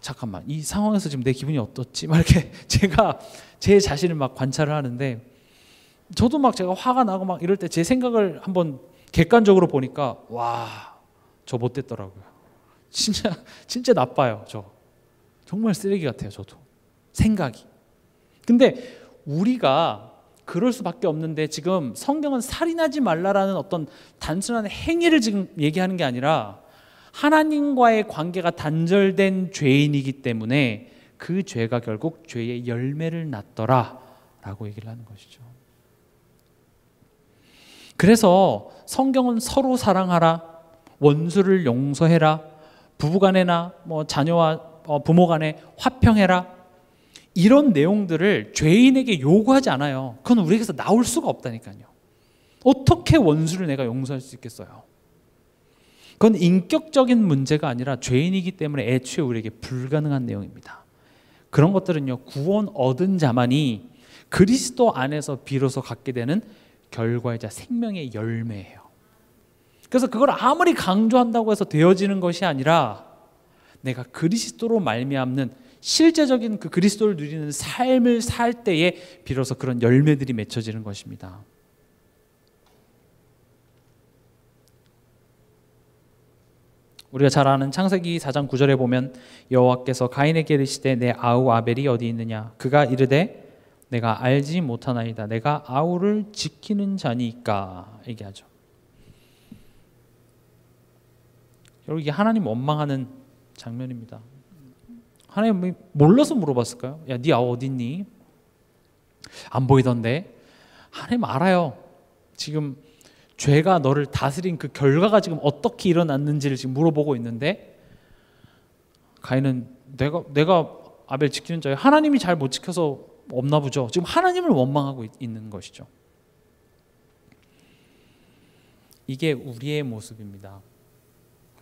S1: 잠깐만 이 상황에서 지금 내 기분이 어떻지? 막 이렇게 제가 제 자신을 막 관찰을 하는데 저도 막 제가 화가 나고 막 이럴 때 제 생각을 한번 객관적으로 보니까 저 못됐더라고요. 진짜 나빠요. 저 정말 쓰레기 같아요. 저도 생각이. 근데 우리가 그럴 수밖에 없는데 지금 성경은 살인하지 말라라는 어떤 단순한 행위를 지금 얘기하는 게 아니라 하나님과의 관계가 단절된 죄인이기 때문에 그 죄가 결국 죄의 열매를 낳더라 라고 얘기를 하는 것이죠. 그래서 성경은 서로 사랑하라, 원수를 용서해라, 부부간에나 자녀와 부모간에 화평해라 이런 내용들을 죄인에게 요구하지 않아요. 그건 우리에게서 나올 수가 없다니까요. 어떻게 원수를 내가 용서할 수 있겠어요? 그건 인격적인 문제가 아니라 죄인이기 때문에 애초에 우리에게 불가능한 내용입니다. 그런 것들은요, 구원 얻은 자만이 그리스도 안에서 비로소 갖게 되는 결과이자 생명의 열매예요. 그래서 그걸 아무리 강조한다고 해서 되어지는 것이 아니라 내가 그리스도로 말미암는 실제적인 그 그리스도를 누리는 삶을 살 때에 비로소 그런 열매들이 맺혀지는 것입니다. 우리가 잘 아는 창세기 4장 9절에 보면 여호와께서 가인에게 이르시되 내 아우 아벨이 어디 있느냐? 그가 이르되 내가 알지 못하나이다. 내가 아우를 지키는 자니까 얘기하죠. 여러분, 이게 하나님 원망하는 장면입니다. 하나님이 몰라서 물어봤을까요? 야, 네 아우 어디 있니? 안 보이던데. 하나님 알아요. 지금 죄가 너를 다스린 그 결과가 지금 어떻게 일어났는지를 지금 물어보고 있는데, 가인은 내가 아벨 지키는 자예요. 하나님이 잘 못 지켜서 없나 보죠. 지금 하나님을 원망하고 있는 것이죠. 이게 우리의 모습입니다.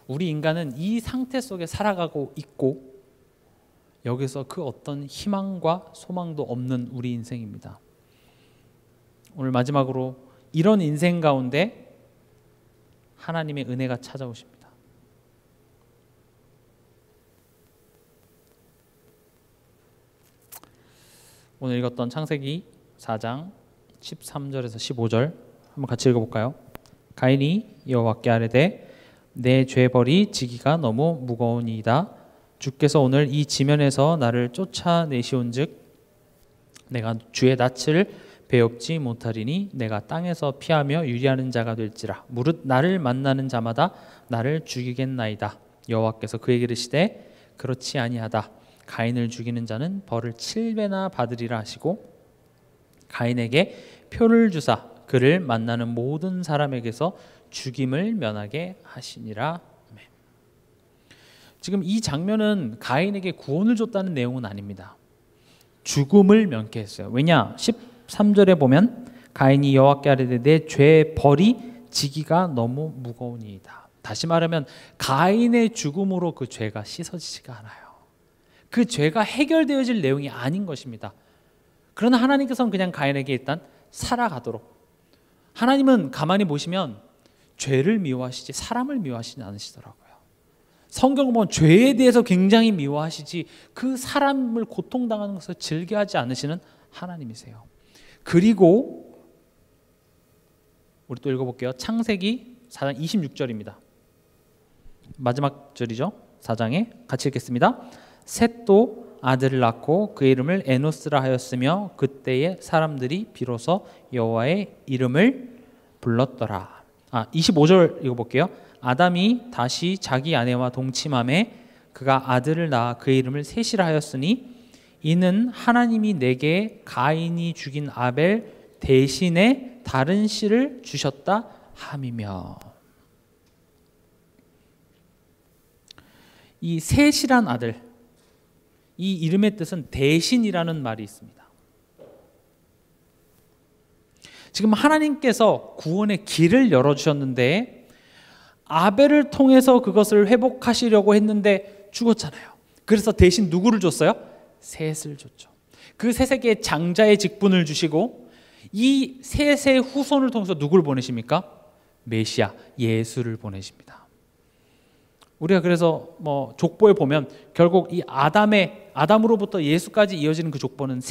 S1: 우리 인간은 이 상태 속에 살아가고 있고, 여기서 그 어떤 희망과 소망도 없는 우리 인생입니다. 오늘 마지막으로 이런 인생 가운데 하나님의 은혜가 찾아오십니다. 오늘 읽었던 창세기 4장 13절에서 15절 한번 같이 읽어볼까요? 가인이 여호와께 아뢰되 내 죄벌이 지기가 너무 무거우니이다. 주께서 오늘 이 지면에서 나를 쫓아내시온즉 내가 주의 낯을 배웁지 못하리니 내가 땅에서 피하며 유리하는 자가 될지라. 무릇 나를 만나는 자마다 나를 죽이겠나이다. 여호와께서 그에게 이르시되 그렇지 아니하다. 가인을 죽이는 자는 벌을 7배나 받으리라 하시고 가인에게 표를 주사 그를 만나는 모든 사람에게서 죽임을 면하게 하시니라. 지금 이 장면은 가인에게 구원을 줬다는 내용은 아닙니다. 죽음을 면케 했어요. 왜냐? 13절에 보면 가인이 여호와께 아뢰되 내 죄의 벌이 지기가 너무 무거우니이다. 다시 말하면 가인의 죽음으로 그 죄가 씻어지지가 않아요. 그 죄가 해결되어질 내용이 아닌 것입니다. 그러나 하나님께서는 그냥 가인에게 일단 살아가도록, 하나님은 가만히 보시면 죄를 미워하시지 사람을 미워하시지 않으시더라고요. 성경을 보면 죄에 대해서 굉장히 미워하시지 그 사람을 고통당하는 것을 즐겨하지 않으시는 하나님이세요. 그리고 우리 또 읽어볼게요. 창세기 4장 26절입니다. 마지막 절이죠. 4장에 같이 읽겠습니다. 셋도 아들을 낳고 그 이름을 에노스라 하였으며 그때의 사람들이 비로소 여호와의 이름을 불렀더라. 25절 읽어볼게요. 아담이 다시 자기 아내와 동침함에 그가 아들을 낳아 그 이름을 셋이라 하였으니 이는 하나님이 내게 가인이 죽인 아벨 대신에 다른 씨를 주셨다 함이며. 이 셋이란 아들, 이 이름의 뜻은 대신이라는 말이 있습니다. 지금 하나님께서 구원의 길을 열어주셨는데 아벨을 통해서 그것을 회복하시려고 했는데 죽었잖아요. 그래서 대신 누구를 줬어요? 셋을 줬죠. 그 셋에게 장자의 직분을 주시고 이 셋의 후손을 통해서 누구를 보내십니까? 메시아, 예수를 보내십니다. 우리가 그래서 족보에 보면 결국 이 아담으로부터 예수까지 이어지는 그 족보는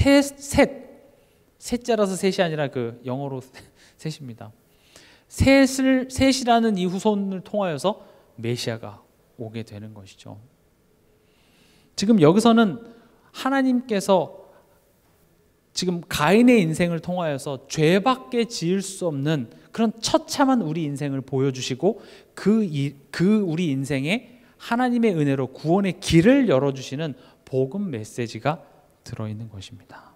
S1: 셋자라서 셋이 아니라 그 영어로 셋입니다. 셋이라는 이 후손을 통하여서 메시아가 오게 되는 것이죠. 지금 여기서는 하나님께서 지금 가인의 인생을 통하여서 죄밖에 지을 수 없는 그런 처참한 우리 인생을 보여주시고 그 우리 인생에 하나님의 은혜로 구원의 길을 열어주시는 복음 메시지가 들어있는 것입니다.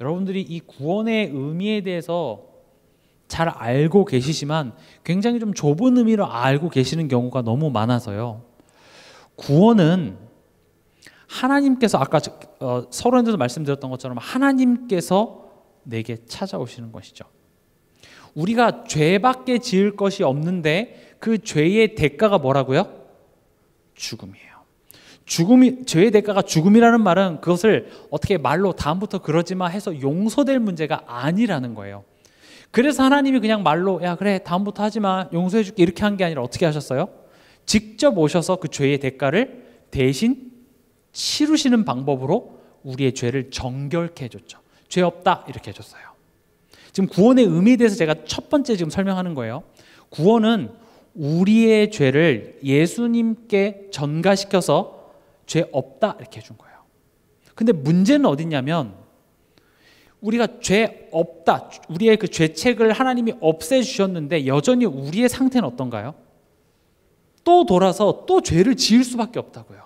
S1: 여러분들이 이 구원의 의미에 대해서 잘 알고 계시지만 굉장히 좀 좁은 의미로 알고 계시는 경우가 너무 많아서요. 구원은 하나님께서 아까 서론에도 말씀드렸던 것처럼 하나님께서 내게 찾아오시는 것이죠. 우리가 죄밖에 지을 것이 없는데 그 죄의 대가가 뭐라고요? 죽음이에요. 죄의 대가가 죽음이라는 말은 그것을 어떻게 말로 다음부터 그러지 마 해서 용서될 문제가 아니라는 거예요. 그래서 하나님이 그냥 말로 야 그래 다음부터 하지 마 용서해 줄게 이렇게 한 게 아니라 어떻게 하셨어요? 직접 오셔서 그 죄의 대가를 대신 치르시는 방법으로 우리의 죄를 정결케 해줬죠. 죄 없다 이렇게 해줬어요. 지금 구원의 의미에 대해서 제가 첫 번째 지금 설명하는 거예요. 구원은 우리의 죄를 예수님께 전가시켜서 죄 없다 이렇게 해준 거예요. 근데 문제는 어디냐면 우리가 죄 없다, 우리의 그 죄책을 하나님이 없애주셨는데 여전히 우리의 상태는 어떤가요? 또 돌아서 또 죄를 지을 수밖에 없다고요.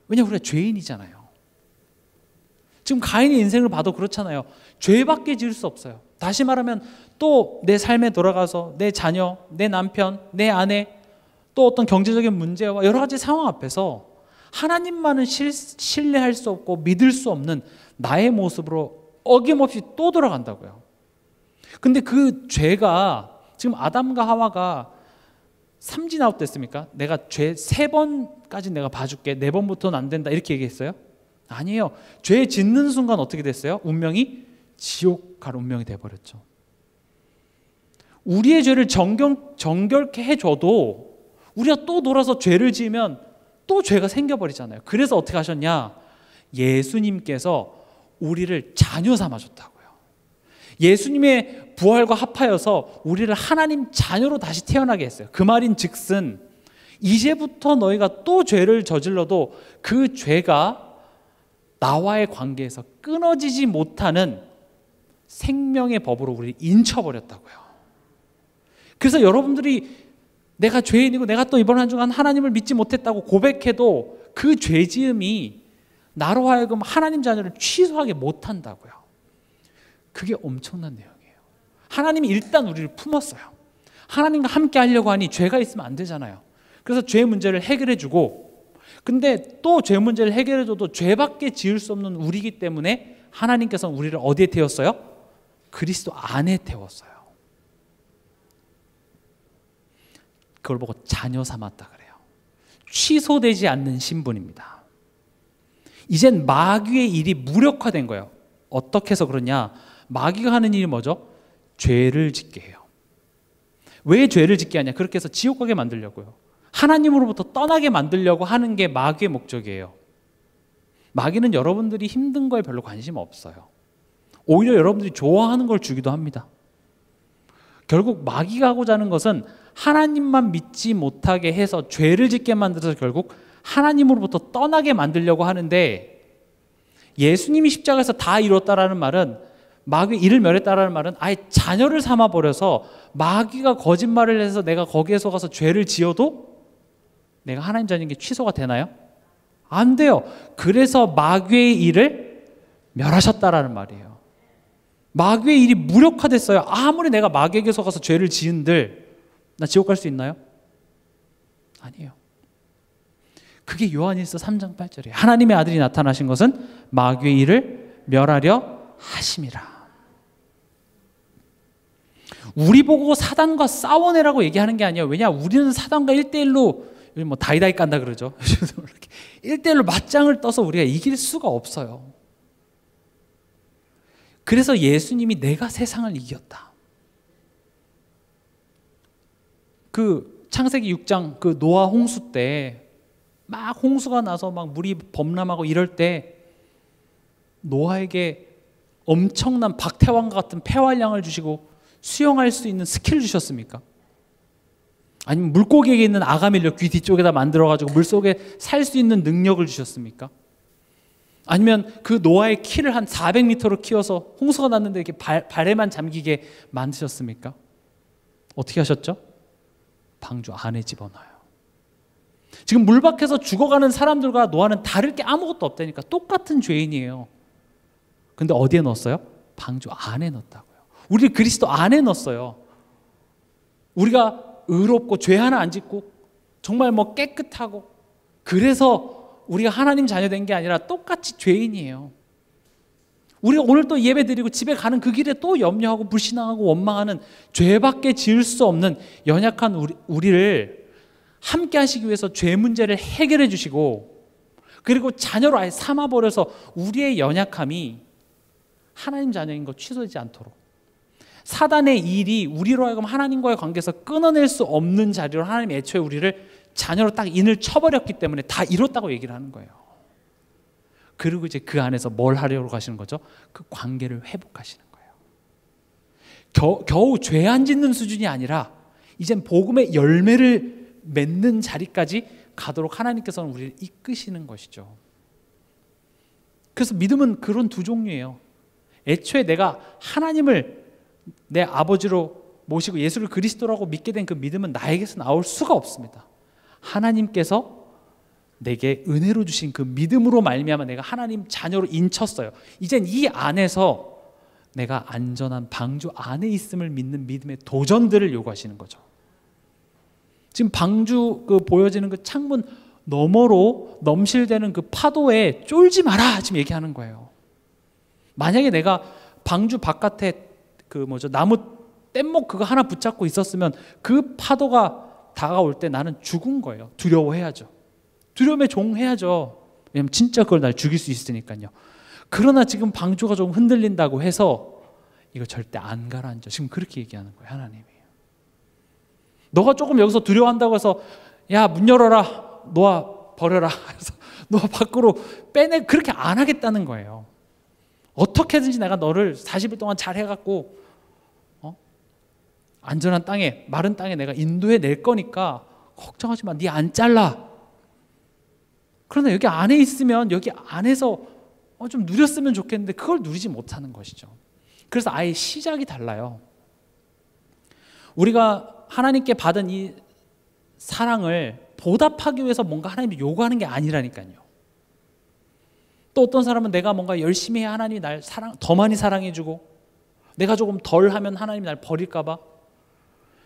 S1: 왜냐하면 우리가 죄인이잖아요. 지금 가인의 인생을 봐도 그렇잖아요. 죄밖에 지을 수 없어요. 다시 말하면 또 내 삶에 돌아가서 내 자녀, 내 남편, 내 아내, 또 어떤 경제적인 문제와 여러 가지 상황 앞에서 하나님만은 신뢰할 수 없고 믿을 수 없는 나의 모습으로 어김없이 또 돌아간다고요. 근데 그 죄가 지금 아담과 하와가 삼진 아웃 됐습니까? 내가 죄 3번까지 내가 봐줄게, 4번부터는 안 된다 이렇게 얘기했어요? 아니에요. 죄 짓는 순간 어떻게 됐어요? 운명이 지옥 갈 운명이 돼버렸죠. 우리의 죄를 정결케 해줘도 우리가 또 돌아서 죄를 지으면 또 죄가 생겨버리잖아요. 그래서 어떻게 하셨냐? 예수님께서 우리를 자녀 삼아줬다고요. 예수님의 부활과 합하여서 우리를 하나님 자녀로 다시 태어나게 했어요. 그 말인 즉슨 이제부터 너희가 또 죄를 저질러도 그 죄가 나와의 관계에서 끊어지지 못하는 생명의 법으로 우리를 인쳐버렸다고요. 그래서 여러분들이 내가 죄인이고 내가 또 이번 한 주간 하나님을 믿지 못했다고 고백해도 그 죄지음이 나로 하여금 하나님 자녀를 취소하게 못한다고요. 그게 엄청난 내용이에요. 하나님이 일단 우리를 품었어요. 하나님과 함께 하려고 하니 죄가 있으면 안 되잖아요. 그래서 죄 문제를 해결해 주고, 근데 또 죄 문제를 해결해 줘도 죄밖에 지을 수 없는 우리이기 때문에 하나님께서는 우리를 어디에 태웠어요? 그리스도 안에 태웠어요. 그걸 보고 자녀 삼았다 그래요. 취소되지 않는 신분입니다. 이젠 마귀의 일이 무력화된 거예요. 어떻게 해서 그러냐? 마귀가 하는 일이 뭐죠? 죄를 짓게 해요. 왜 죄를 짓게 하냐? 그렇게 해서 지옥 가게 만들려고요. 하나님으로부터 떠나게 만들려고 하는 게 마귀의 목적이에요. 마귀는 여러분들이 힘든 거에 별로 관심 없어요. 오히려 여러분들이 좋아하는 걸 주기도 합니다. 결국 마귀가 하고자 하는 것은 하나님만 믿지 못하게 해서 죄를 짓게 만들어서 결국 하나님으로부터 떠나게 만들려고 하는데, 예수님이 십자가에서 다 이뤘다라는 말은, 마귀의 일을 멸했다라는 말은 아예 자녀를 삼아버려서 마귀가 거짓말을 해서 내가 거기에 속아서 죄를 지어도 내가 하나님 자녀인 게 취소가 되나요? 안 돼요. 그래서 마귀의 일을 멸하셨다라는 말이에요. 마귀의 일이 무력화됐어요. 아무리 내가 마귀에게 속아서 죄를 지은들 나 지옥 갈 수 있나요? 아니에요. 그게 요한일서 3장 8절이에요. 하나님의 아들이 나타나신 것은 마귀의 일을 멸하려 하심이라. 우리 보고 사단과 싸워내라고 얘기하는 게 아니에요. 왜냐? 우리는 사단과 1대1로 뭐 다이다이 깐다 그러죠. 1대1로 맞짱을 떠서 우리가 이길 수가 없어요. 그래서 예수님이 내가 세상을 이겼다. 그 창세기 6장 그 노아 홍수 때 막 홍수가 나서 막 물이 범람하고 이럴 때 노아에게 엄청난 박태왕과 같은 폐활량을 주시고 수영할 수 있는 스킬을 주셨습니까? 아니면 물고기에게 있는 아가밀려 귀 뒤쪽에다 만들어가지고 물속에 살 수 있는 능력을 주셨습니까? 아니면 그 노아의 키를 한 400m로 키워서 홍수가 났는데 이렇게 발에만 잠기게 만드셨습니까? 어떻게 하셨죠? 방주 안에 집어넣어요. 지금 물 밖에서 죽어가는 사람들과 노아는 다를 게 아무것도 없다니까. 똑같은 죄인이에요. 근데 어디에 넣었어요? 방주 안에 넣었다고요. 우리를 그리스도 안에 넣었어요. 우리가 의롭고 죄 하나 안 짓고 정말 뭐 깨끗하고 그래서 우리가 하나님 자녀 된 게 아니라 똑같이 죄인이에요. 우리가 오늘 또 예배 드리고 집에 가는 그 길에 또 염려하고 불신앙하고 원망하는 죄밖에 지을 수 없는 연약한 우리를 함께 하시기 위해서 죄 문제를 해결해 주시고, 그리고 자녀로 아예 삼아버려서 우리의 연약함이 하나님 자녀인 거 취소되지 않도록, 사단의 일이 우리로 하여금 하나님과의 관계에서 끊어낼 수 없는 자리로 하나님이 애초에 우리를 자녀로 딱 인을 쳐버렸기 때문에 다 이뤘다고 얘기를 하는 거예요. 그리고 이제 그 안에서 뭘 하려고 하시는 거죠? 그 관계를 회복하시는 거예요. 겨우 죄 안 짓는 수준이 아니라 이젠 복음의 열매를 맺는 자리까지 가도록 하나님께서는 우리를 이끄시는 것이죠. 그래서 믿음은 그런 두 종류예요. 애초에 내가 하나님을 내 아버지로 모시고 예수를 그리스도라고 믿게 된 그 믿음은 나에게서 나올 수가 없습니다. 하나님께서 내게 은혜로 주신 그 믿음으로 말미암아 내가 하나님 자녀로 인쳤어요. 이젠 이 안에서 내가 안전한 방주 안에 있음을 믿는 믿음의 도전들을 요구하시는 거죠. 지금 방주 그 보여지는 그 창문 너머로 넘실대는 그 파도에 쫄지 마라 지금 얘기하는 거예요. 만약에 내가 방주 바깥에 그 나무 뗏목 그거 하나 붙잡고 있었으면 그 파도가 다가올 때 나는 죽은 거예요. 두려워해야죠. 두려움에 종해야죠. 왜냐면 진짜 그걸 날 죽일 수 있으니까요. 그러나 지금 방주가 좀 흔들린다고 해서 이거 절대 안 가라앉아. 지금 그렇게 얘기하는 거예요. 하나님이. 너가 조금 여기서 두려워한다고 해서 야, 문 열어라. 놓아 버려라. 그래서 너 밖으로 빼내. 그렇게 안 하겠다는 거예요. 어떻게든지 내가 너를 40일 동안 잘 해갖고 안전한 땅에, 마른 땅에 내가 인도해 낼 거니까 걱정하지 마. 네 안 잘라. 그러나 여기 안에 있으면 여기 안에서 좀 누렸으면 좋겠는데 그걸 누리지 못하는 것이죠. 그래서 아예 시작이 달라요. 우리가 하나님께 받은 이 사랑을 보답하기 위해서 뭔가 하나님이 요구하는 게 아니라니까요. 또 어떤 사람은 내가 뭔가 열심히 해야 하나님이 날 더 많이 사랑해주고 내가 조금 덜 하면 하나님이 날 버릴까 봐.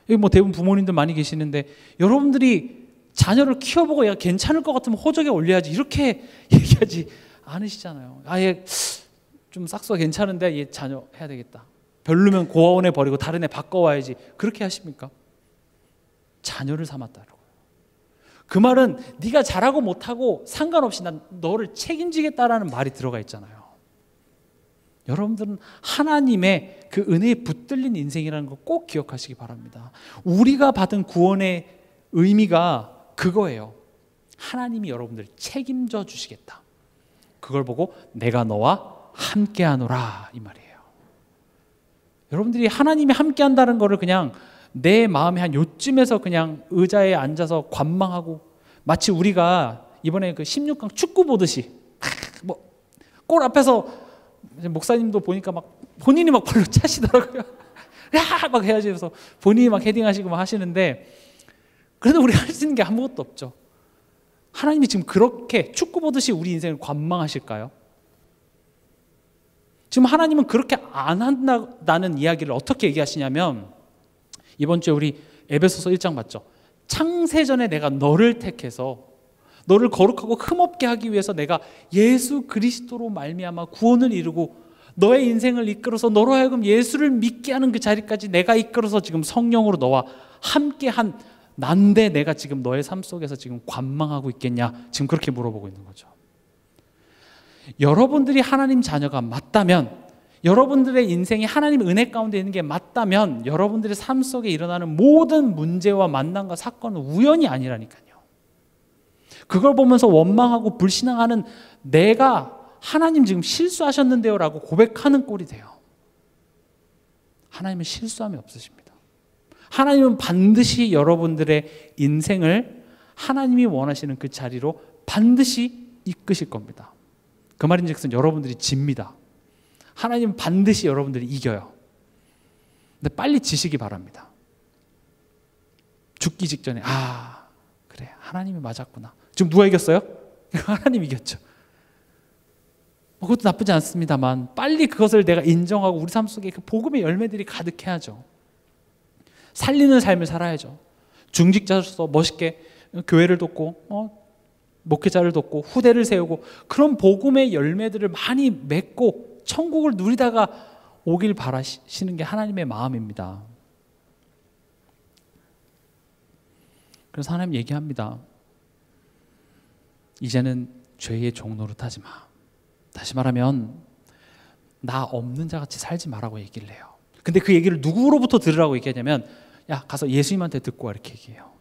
S1: 여기 대부분 부모님들 많이 계시는데 여러분들이 자녀를 키워보고 얘가 괜찮을 것 같으면 호적에 올려야지 이렇게 얘기하지 않으시잖아요. 아예 좀 싹수가 괜찮은데 얘 자녀 해야 되겠다. 별로면 고아원에 버리고 다른 애 바꿔와야지. 그렇게 하십니까? 자녀를 삼았다고. 그 말은 네가 잘하고 못하고 상관없이 난 너를 책임지겠다라는 말이 들어가 있잖아요. 여러분들은 하나님의 그 은혜에 붙들린 인생이라는 거 꼭 기억하시기 바랍니다. 우리가 받은 구원의 의미가 그거예요. 하나님이 여러분들을 책임져 주시겠다. 그걸 보고 내가 너와 함께하노라 이 말이에요. 여러분들이 하나님이 함께한다는 거를 그냥 내 마음의 한 요쯤에서 그냥 의자에 앉아서 관망하고 마치 우리가 이번에 그 16강 축구 보듯이 골 앞에서 목사님도 보니까 막 본인이 막 발로 차시더라고요. 야! 막 해야지 해서 본인이 막 헤딩하시고 막 하시는데 그래도 우리 할 수 있는 게 아무것도 없죠. 하나님이 지금 그렇게 축구 보듯이 우리 인생을 관망하실까요? 지금 하나님은 그렇게 안 한다는 이야기를 어떻게 얘기하시냐면 이번 주에 우리 에베소서 1장 봤죠. 창세전에 내가 너를 택해서 너를 거룩하고 흠없게 하기 위해서 내가 예수 그리스도로 말미암아 구원을 이루고 너의 인생을 이끌어서 너로 하여금 예수를 믿게 하는 그 자리까지 내가 이끌어서 지금 성령으로 너와 함께한 난데 내가 지금 너의 삶 속에서 지금 관망하고 있겠냐? 지금 그렇게 물어보고 있는 거죠. 여러분들이 하나님 자녀가 맞다면 여러분들의 인생이 하나님 은혜 가운데 있는 게 맞다면 여러분들의 삶 속에 일어나는 모든 문제와 만남과 사건은 우연이 아니라니까요. 그걸 보면서 원망하고 불신앙하는 내가 하나님 지금 실수하셨는데요 라고 고백하는 꼴이 돼요. 하나님은 실수함이 없으십니다. 하나님은 반드시 여러분들의 인생을 하나님이 원하시는 그 자리로 반드시 이끄실 겁니다. 그 말인즉슨 여러분들이 집니다. 하나님은 반드시 여러분들이 이겨요. 근데 빨리 지시기 바랍니다. 죽기 직전에 그래 하나님이 맞았구나. 지금 누가 이겼어요? 하나님이 이겼죠. 그것도 나쁘지 않습니다만 빨리 그것을 내가 인정하고 우리 삶 속에 그 복음의 열매들이 가득해야죠. 살리는 삶을 살아야죠. 중직자로서 멋있게 교회를 돕고 목회자를 돕고 후대를 세우고 그런 복음의 열매들을 많이 맺고 천국을 누리다가 오길 바라시는 게 하나님의 마음입니다. 그래서 하나님 얘기합니다. 이제는 죄의 종 노릇하지 마. 다시 말하면 나 없는 자같이 살지 마라고 얘기를 해요. 근데 그 얘기를 누구로부터 들으라고 얘기하냐면 야 가서 예수님한테 듣고 와 이렇게 얘기해요.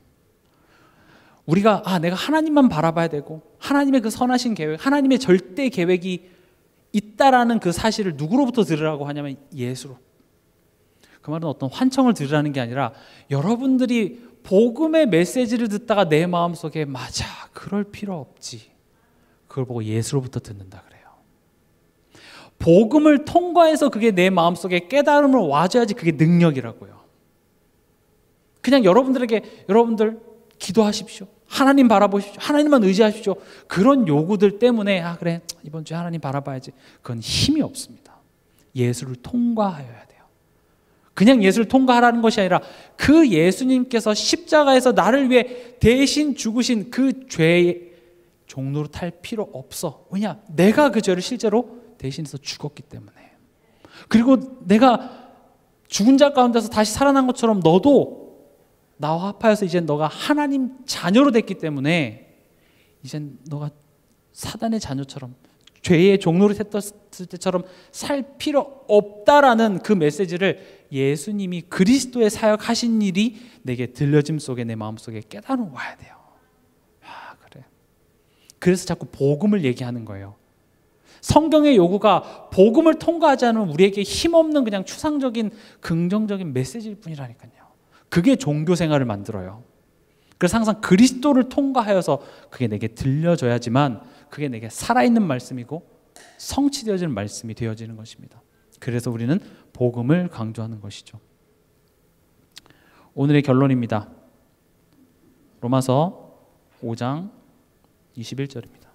S1: 우리가 내가 하나님만 바라봐야 되고 하나님의 그 선하신 계획, 하나님의 절대 계획이 있다라는 그 사실을 누구로부터 들으라고 하냐면 예수로. 그 말은 어떤 환청을 들으라는 게 아니라 여러분들이 복음의 메시지를 듣다가 내 마음속에 맞아, 그럴 필요 없지, 그걸 보고 예수로부터 듣는다 그래요. 복음을 통과해서 그게 내 마음속에 깨달음을 와줘야지 그게 능력이라고요. 그냥 여러분들 기도하십시오, 하나님 바라보십시오, 하나님만 의지하십시오, 그런 요구들 때문에 그래 이번 주에 하나님 바라봐야지, 그건 힘이 없습니다. 예수를 통과하여야 돼요. 그냥 예수를 통과하라는 것이 아니라 그 예수님께서 십자가에서 나를 위해 대신 죽으신 그 죄의 종로로 탈 필요 없어. 왜냐? 내가 그 죄를 실제로 대신해서 죽었기 때문에. 그리고 내가 죽은 자 가운데서 다시 살아난 것처럼 너도 나와 합하여서 이제 너가 하나님 자녀로 됐기 때문에 이젠 너가 사단의 자녀처럼 죄의 종로를 했을 때처럼 살 필요 없다라는 그 메시지를 예수님이 그리스도의 사역하신 일이 내게 들려짐 속에 내 마음속에 깨달아 와야 돼요. 그래. 그래서 자꾸 복음을 얘기하는 거예요. 성경의 요구가 복음을 통과하지 않으면 우리에게 힘없는 그냥 추상적인 긍정적인 메시지일 뿐이라니까요. 그게 종교 생활을 만들어요. 그래서 항상 그리스도를 통과하여서 그게 내게 들려져야지만 그게 내게 살아있는 말씀이고 성취되어지는 말씀이 되어지는 것입니다. 그래서 우리는 복음을 강조하는 것이죠. 오늘의 결론입니다. 로마서 5장 21절입니다.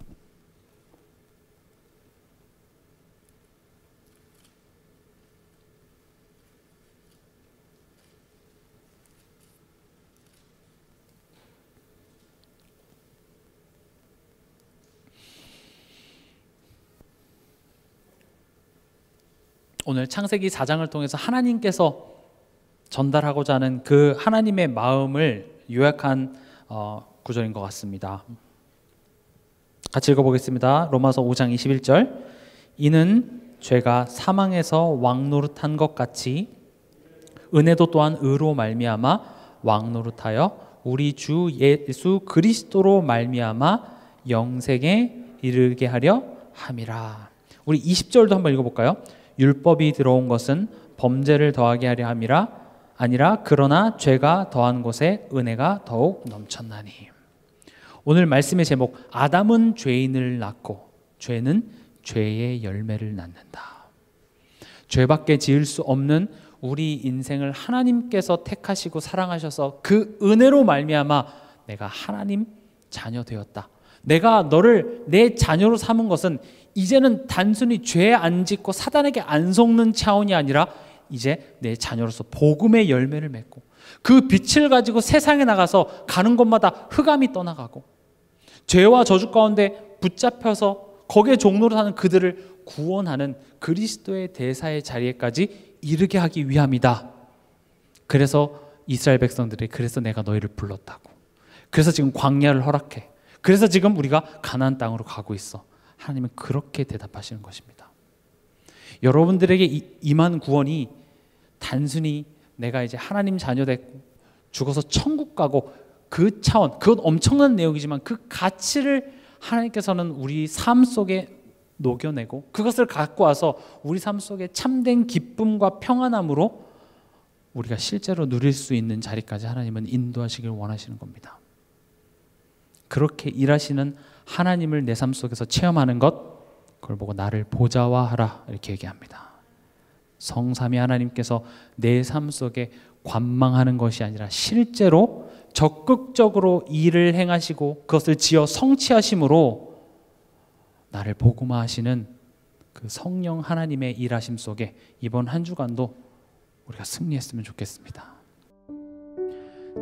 S1: 오늘 창세기 4장을 통해서 하나님께서 전달하고자 하는 그 하나님의 마음을 요약한 구절인 것 같습니다. 같이 읽어보겠습니다. 로마서 5장 21절. 이는 죄가 사망에서 왕노릇한 것 같이 은혜도 또한 의로 말미암아 왕노릇하여 우리 주 예수 그리스도로 말미암아 영생에 이르게 하려 함이라. 우리 20절도 한번 읽어볼까요? 율법이 들어온 것은 범죄를 더하게 하려 함이라 아니라 그러나 죄가 더한 곳에 은혜가 더욱 넘쳤나니. 오늘 말씀의 제목, 아담은 죄인을 낳고 죄는 죄의 열매를 낳는다. 죄밖에 지을 수 없는 우리 인생을 하나님께서 택하시고 사랑하셔서 그 은혜로 말미암아 내가 하나님 자녀 되었다. 내가 너를 내 자녀로 삼은 것은 이제는 단순히 죄 안 짓고 사단에게 안 속는 차원이 아니라 이제 내 자녀로서 복음의 열매를 맺고 그 빛을 가지고 세상에 나가서 가는 곳마다 흑암이 떠나가고 죄와 저주 가운데 붙잡혀서 거기에 종로로 사는 그들을 구원하는 그리스도의 대사의 자리에까지 이르게 하기 위함이다. 그래서 이스라엘 백성들이 그래서 내가 너희를 불렀다고. 그래서 지금 광야를 허락해. 그래서 지금 우리가 가나안 땅으로 가고 있어. 하나님은 그렇게 대답하시는 것입니다. 여러분들에게 임한 구원이 단순히 내가 이제 하나님 자녀 됐고 죽어서 천국 가고 그 차원, 그건 엄청난 내용이지만 그 가치를 하나님께서는 우리 삶 속에 녹여내고 그것을 갖고 와서 우리 삶 속에 참된 기쁨과 평안함으로 우리가 실제로 누릴 수 있는 자리까지 하나님은 인도하시길 원하시는 겁니다. 그렇게 일하시는 하나님을 내 삶 속에서 체험하는 것, 그걸 보고 나를 보좌화하라 이렇게 얘기합니다. 성삼위 하나님께서 내 삶 속에 관망하는 것이 아니라 실제로 적극적으로 일을 행하시고 그것을 지어 성취하심으로 나를 복음화하시는 그 성령 하나님의 일하심 속에 이번 한 주간도 우리가 승리했으면 좋겠습니다.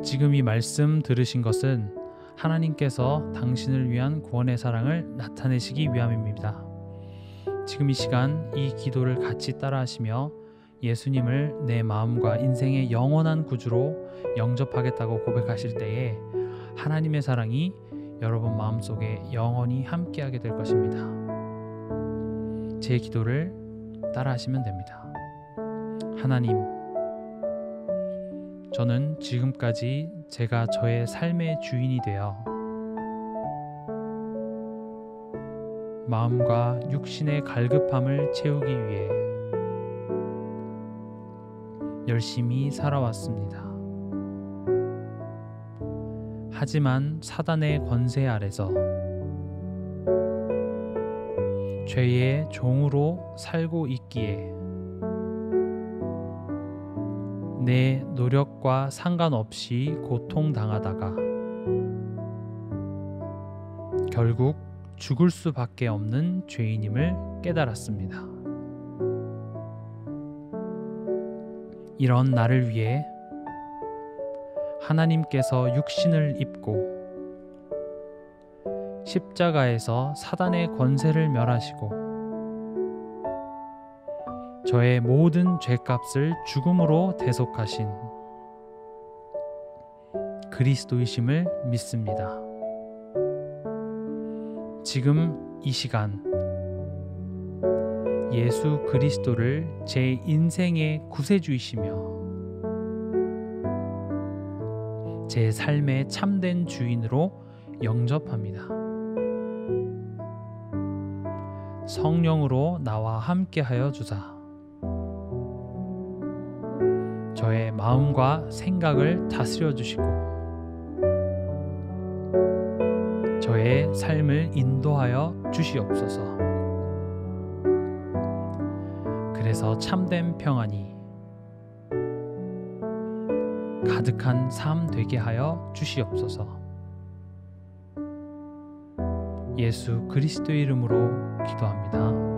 S1: 지금 이 말씀 들으신 것은 하나님께서 당신을 위한 구원의 사랑을 나타내시기 위함입니다. 지금 이 시간 이 기도를 같이 따라하시며 예수님을 내 마음과 인생의 영원한 구주로 영접하겠다고 고백하실 때에 하나님의 사랑이 여러분 마음속에 영원히 함께하게 될 것입니다. 제 기도를 따라하시면 됩니다. 하나님, 저는 지금까지 제가 저의 삶의 주인이 되어 마음과 육신의 갈급함을 채우기 위해 열심히 살아왔습니다. 하지만 사단의 권세 아래서 죄의 종으로 살고 있기에 내 노력과 상관없이 고통당하다가 결국 죽을 수밖에 없는 죄인임을 깨달았습니다. 이런 나를 위해 하나님께서 육신을 입고 십자가에서 사단의 권세를 멸하시고 저의 모든 죄값을 죽음으로 대속하신 그리스도이심을 믿습니다. 지금 이 시간 예수 그리스도를 제 인생의 구세주이시며 제 삶의 참된 주인으로 영접합니다. 성령으로 나와 함께하여 주사 저의 마음과 생각을 다스려 주시고 저의 삶을 인도하여 주시옵소서. 그래서 참된 평안이 가득한 삶 되게 하여 주시옵소서. 예수 그리스도의 이름으로 기도합니다.